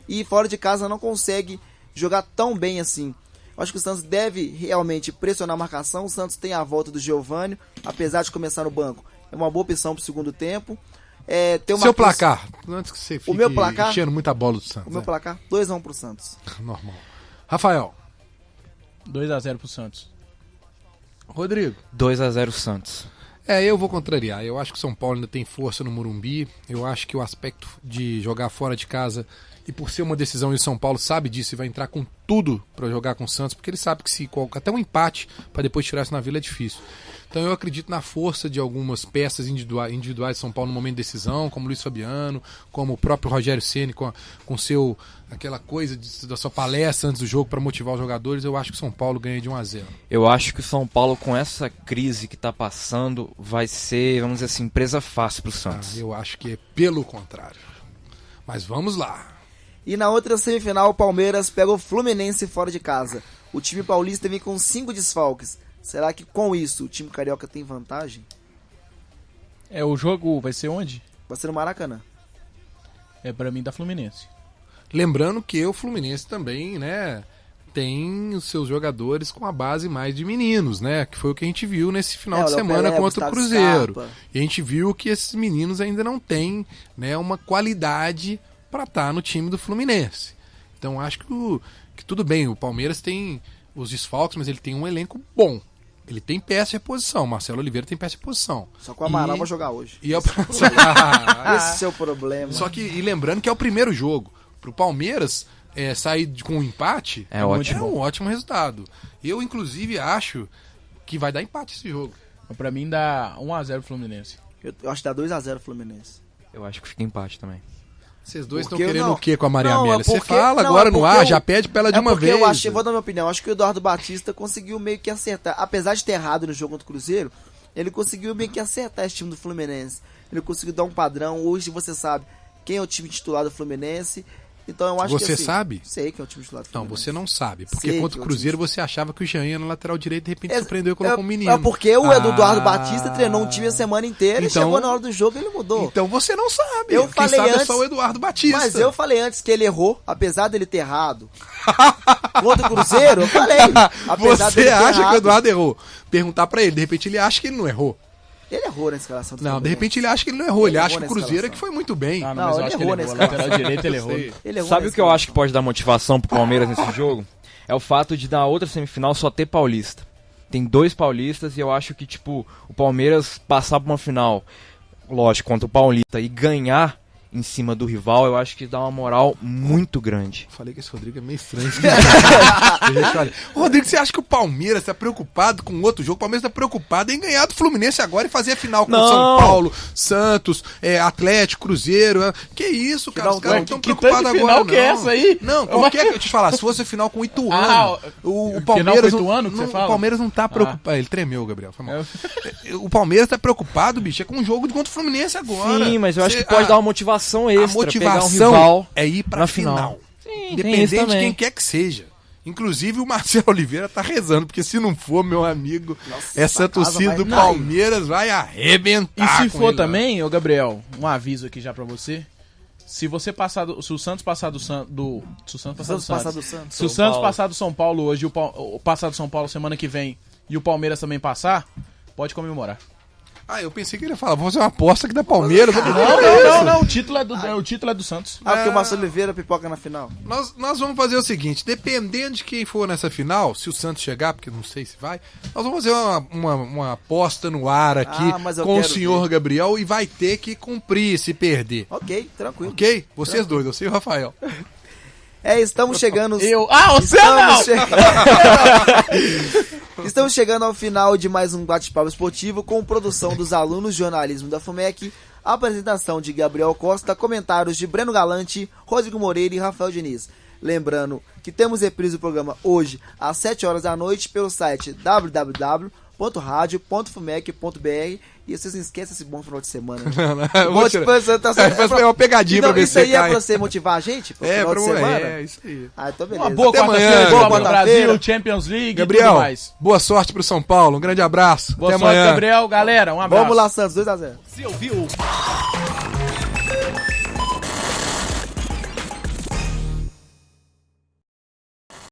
[SPEAKER 1] e fora de casa não consegue jogar tão bem assim. Eu acho que o Santos deve realmente pressionar a marcação. O Santos tem a volta do Giovânio, apesar de começar no banco. É uma boa opção pro segundo tempo.
[SPEAKER 3] Seu placar, antes que você fique
[SPEAKER 1] o meu placar,
[SPEAKER 3] enchendo muita bola do Santos.
[SPEAKER 1] O meu placar, 2-1 pro Santos.
[SPEAKER 3] Normal. Rafael.
[SPEAKER 2] 2-0 pro Santos.
[SPEAKER 3] Rodrigo.
[SPEAKER 4] 2-0 Santos.
[SPEAKER 3] Eu vou contrariar. Eu acho que o São Paulo ainda tem força no Morumbi. Eu acho que o aspecto de jogar fora de casa, e por ser uma decisão, e o São Paulo sabe disso e vai entrar com tudo para jogar com o Santos, porque ele sabe que se até um empate para depois tirar isso na Vila é difícil. Então eu acredito na força de algumas peças individuais de São Paulo no momento de decisão, como o Luiz Fabiano, como o próprio Rogério Ceni com aquela coisa da sua palestra antes do jogo para motivar os jogadores. Eu acho que o São Paulo ganha de 1-0.
[SPEAKER 4] Eu acho que o São Paulo, com essa crise que está passando, vai ser, vamos dizer assim, presa fácil para o Santos.
[SPEAKER 3] Eu acho que é pelo contrário. Mas vamos lá.
[SPEAKER 1] E na outra semifinal, o Palmeiras pega o Fluminense fora de casa. O time paulista vem com 5 desfalques. Será que com isso o time carioca tem vantagem?
[SPEAKER 2] O jogo vai ser onde?
[SPEAKER 1] Vai ser no Maracanã.
[SPEAKER 2] Pra mim, da Fluminense.
[SPEAKER 3] Lembrando que o Fluminense também, tem os seus jogadores com a base mais de meninos, Que foi o que a gente viu nesse final de semana contra o Cruzeiro. Scarpa. E a gente viu que esses meninos ainda não têm, uma qualidade para estar no time do Fluminense. Então acho que tudo bem, o Palmeiras tem os desfalques, mas ele tem um elenco bom. Ele tem peça de reposição. Marcelo Oliveira tem peça de reposição.
[SPEAKER 1] Só que o Amaral vai jogar hoje.
[SPEAKER 3] Esse
[SPEAKER 1] é o problema.
[SPEAKER 3] Só que, e lembrando que é o primeiro jogo. Pro Palmeiras sair com um empate
[SPEAKER 4] é um
[SPEAKER 3] ótimo resultado. Eu, inclusive, acho que vai dar empate esse jogo.
[SPEAKER 2] Pra mim dá 1-0 Fluminense.
[SPEAKER 1] Eu acho que dá 2-0 Fluminense.
[SPEAKER 4] Eu acho que fica empate também.
[SPEAKER 3] Vocês dois estão querendo o que com a Maria Amélia? Você fala agora no ar, já pede pra ela de uma vez.
[SPEAKER 1] Eu vou dar minha opinião, acho que o Eduardo Batista conseguiu meio que acertar. Apesar de ter errado no jogo contra o Cruzeiro, ele conseguiu meio que acertar esse time do Fluminense. Ele conseguiu dar um padrão. Hoje você sabe quem é o time titular do Fluminense. Então eu acho que
[SPEAKER 3] Você sabe?
[SPEAKER 1] Sei que é o time titular do
[SPEAKER 3] Não,
[SPEAKER 1] Fluminense.
[SPEAKER 3] você não sabe. Porque
[SPEAKER 1] Sei
[SPEAKER 3] contra o
[SPEAKER 1] que é o
[SPEAKER 3] Cruzeiro
[SPEAKER 1] time
[SPEAKER 3] você achava que o Jean ia na lateral direita e de repente surpreendeu e colocou um menino.
[SPEAKER 1] É porque o Eduardo Batista treinou um time a semana inteira e chegou na hora do jogo e ele mudou.
[SPEAKER 3] Então você não sabe.
[SPEAKER 1] Eu
[SPEAKER 3] Quem
[SPEAKER 1] falei
[SPEAKER 3] sabe
[SPEAKER 1] antes,
[SPEAKER 3] é só o Eduardo Batista.
[SPEAKER 1] Mas eu falei antes que ele errou, apesar dele ter errado. Contra o Cruzeiro, eu falei. Apesar
[SPEAKER 3] Você
[SPEAKER 1] dele ter
[SPEAKER 3] acha
[SPEAKER 1] errado.
[SPEAKER 3] que o Eduardo errou? Perguntar pra ele, de repente ele acha que ele não errou.
[SPEAKER 1] Ele errou na escalação do
[SPEAKER 3] Não, de
[SPEAKER 1] Fluminense.
[SPEAKER 3] repente ele acha que ele não errou. Ele acha que o
[SPEAKER 1] na
[SPEAKER 3] Cruzeiro é
[SPEAKER 1] escalação.
[SPEAKER 3] que foi muito bem.
[SPEAKER 2] Ah,
[SPEAKER 1] Não,
[SPEAKER 2] mas eu
[SPEAKER 1] ele
[SPEAKER 2] acho que
[SPEAKER 1] errou
[SPEAKER 2] ele
[SPEAKER 1] nesse
[SPEAKER 2] errou.
[SPEAKER 1] caso.
[SPEAKER 2] Lateral direito ele errou.
[SPEAKER 1] Ele errou
[SPEAKER 4] Sabe
[SPEAKER 1] na
[SPEAKER 4] o que eu acho que
[SPEAKER 1] escalação.
[SPEAKER 4] pode dar motivação pro Palmeiras nesse jogo? É o fato de na outra semifinal só ter paulista. Tem 2 paulistas e eu acho que, tipo, o Palmeiras passar pra uma final, lógico, contra o Paulista e ganhar em cima do rival, eu acho que dá uma moral muito grande.
[SPEAKER 3] Falei que esse Rodrigo é meio estranho. Rodrigo, você acha que o Palmeiras tá preocupado com outro jogo? O Palmeiras tá preocupado em ganhar do Fluminense agora e fazer a final com o São Paulo, Santos, Atlético, Cruzeiro. Que isso, cara? Os caras não estão preocupados agora,
[SPEAKER 2] final
[SPEAKER 3] não.
[SPEAKER 2] Que é essa aí?
[SPEAKER 3] Não, qualquer que eu te falar, se fosse a final com o Ituano, o Palmeiras
[SPEAKER 2] com o Ituano que você fala?
[SPEAKER 3] O Palmeiras não tá preocupado. Ele tremeu, Gabriel. Foi mal. O Palmeiras tá preocupado, bicho, é com o jogo contra o Fluminense agora.
[SPEAKER 4] Sim, mas eu acho que pode dar uma motivação extra.
[SPEAKER 3] A motivação
[SPEAKER 4] pegar um rival
[SPEAKER 3] é ir pra final.
[SPEAKER 4] Sim,
[SPEAKER 3] Independente de quem quer que seja. Inclusive o Marcelo Oliveira tá rezando, porque se não for, meu amigo, essa torcida do Palmeiras vai arrebentar.
[SPEAKER 2] E se for também, ô Gabriel, um aviso aqui já pra você. Se você passar se o Santos passar do Santos, se o Santos passar do São Paulo hoje, o passar do São Paulo semana que vem e o Palmeiras também passar, pode comemorar.
[SPEAKER 3] Eu pensei que ele ia falar, vou fazer uma aposta aqui da Palmeiras.
[SPEAKER 2] Não, o título é do Santos.
[SPEAKER 1] Porque o Marcelo Oliveira pipoca na final.
[SPEAKER 3] Nós vamos fazer o seguinte, dependendo de quem for nessa final, se o Santos chegar, porque não sei se vai, nós vamos fazer uma aposta no ar aqui com o senhor Gabriel e vai ter que cumprir se perder.
[SPEAKER 1] Ok, tranquilo.
[SPEAKER 3] Ok? Vocês dois, eu sei o Rafael.
[SPEAKER 1] Estamos chegando...
[SPEAKER 2] você não!
[SPEAKER 1] Estamos chegando ao final de mais um bate-papo esportivo com produção dos alunos de jornalismo da FUMEC, apresentação de Gabriel Costa, comentários de Breno Galante, Rodrigo Moreira e Rafael Diniz. Lembrando que temos reprise do programa hoje às 7 horas da noite pelo site www.radio.fumec.br. E vocês não esqueçam esse bom final de semana.
[SPEAKER 3] Eu vou tirar. É uma pegadinha pra ver se você cai.
[SPEAKER 1] Isso aí é pra você motivar a gente? Pro final de semana?
[SPEAKER 3] Isso aí.
[SPEAKER 1] Então beleza.
[SPEAKER 2] Uma boa quarta-feira, boa Brasil, Champions League,
[SPEAKER 3] Gabriel,
[SPEAKER 2] tudo mais.
[SPEAKER 3] Boa sorte pro São Paulo, um grande abraço.
[SPEAKER 2] Boa
[SPEAKER 3] Até
[SPEAKER 2] sorte,
[SPEAKER 3] amanhã.
[SPEAKER 2] Gabriel. Galera, um abraço.
[SPEAKER 1] Vamos lá, Santos, 2-0.
[SPEAKER 2] Você ouviu?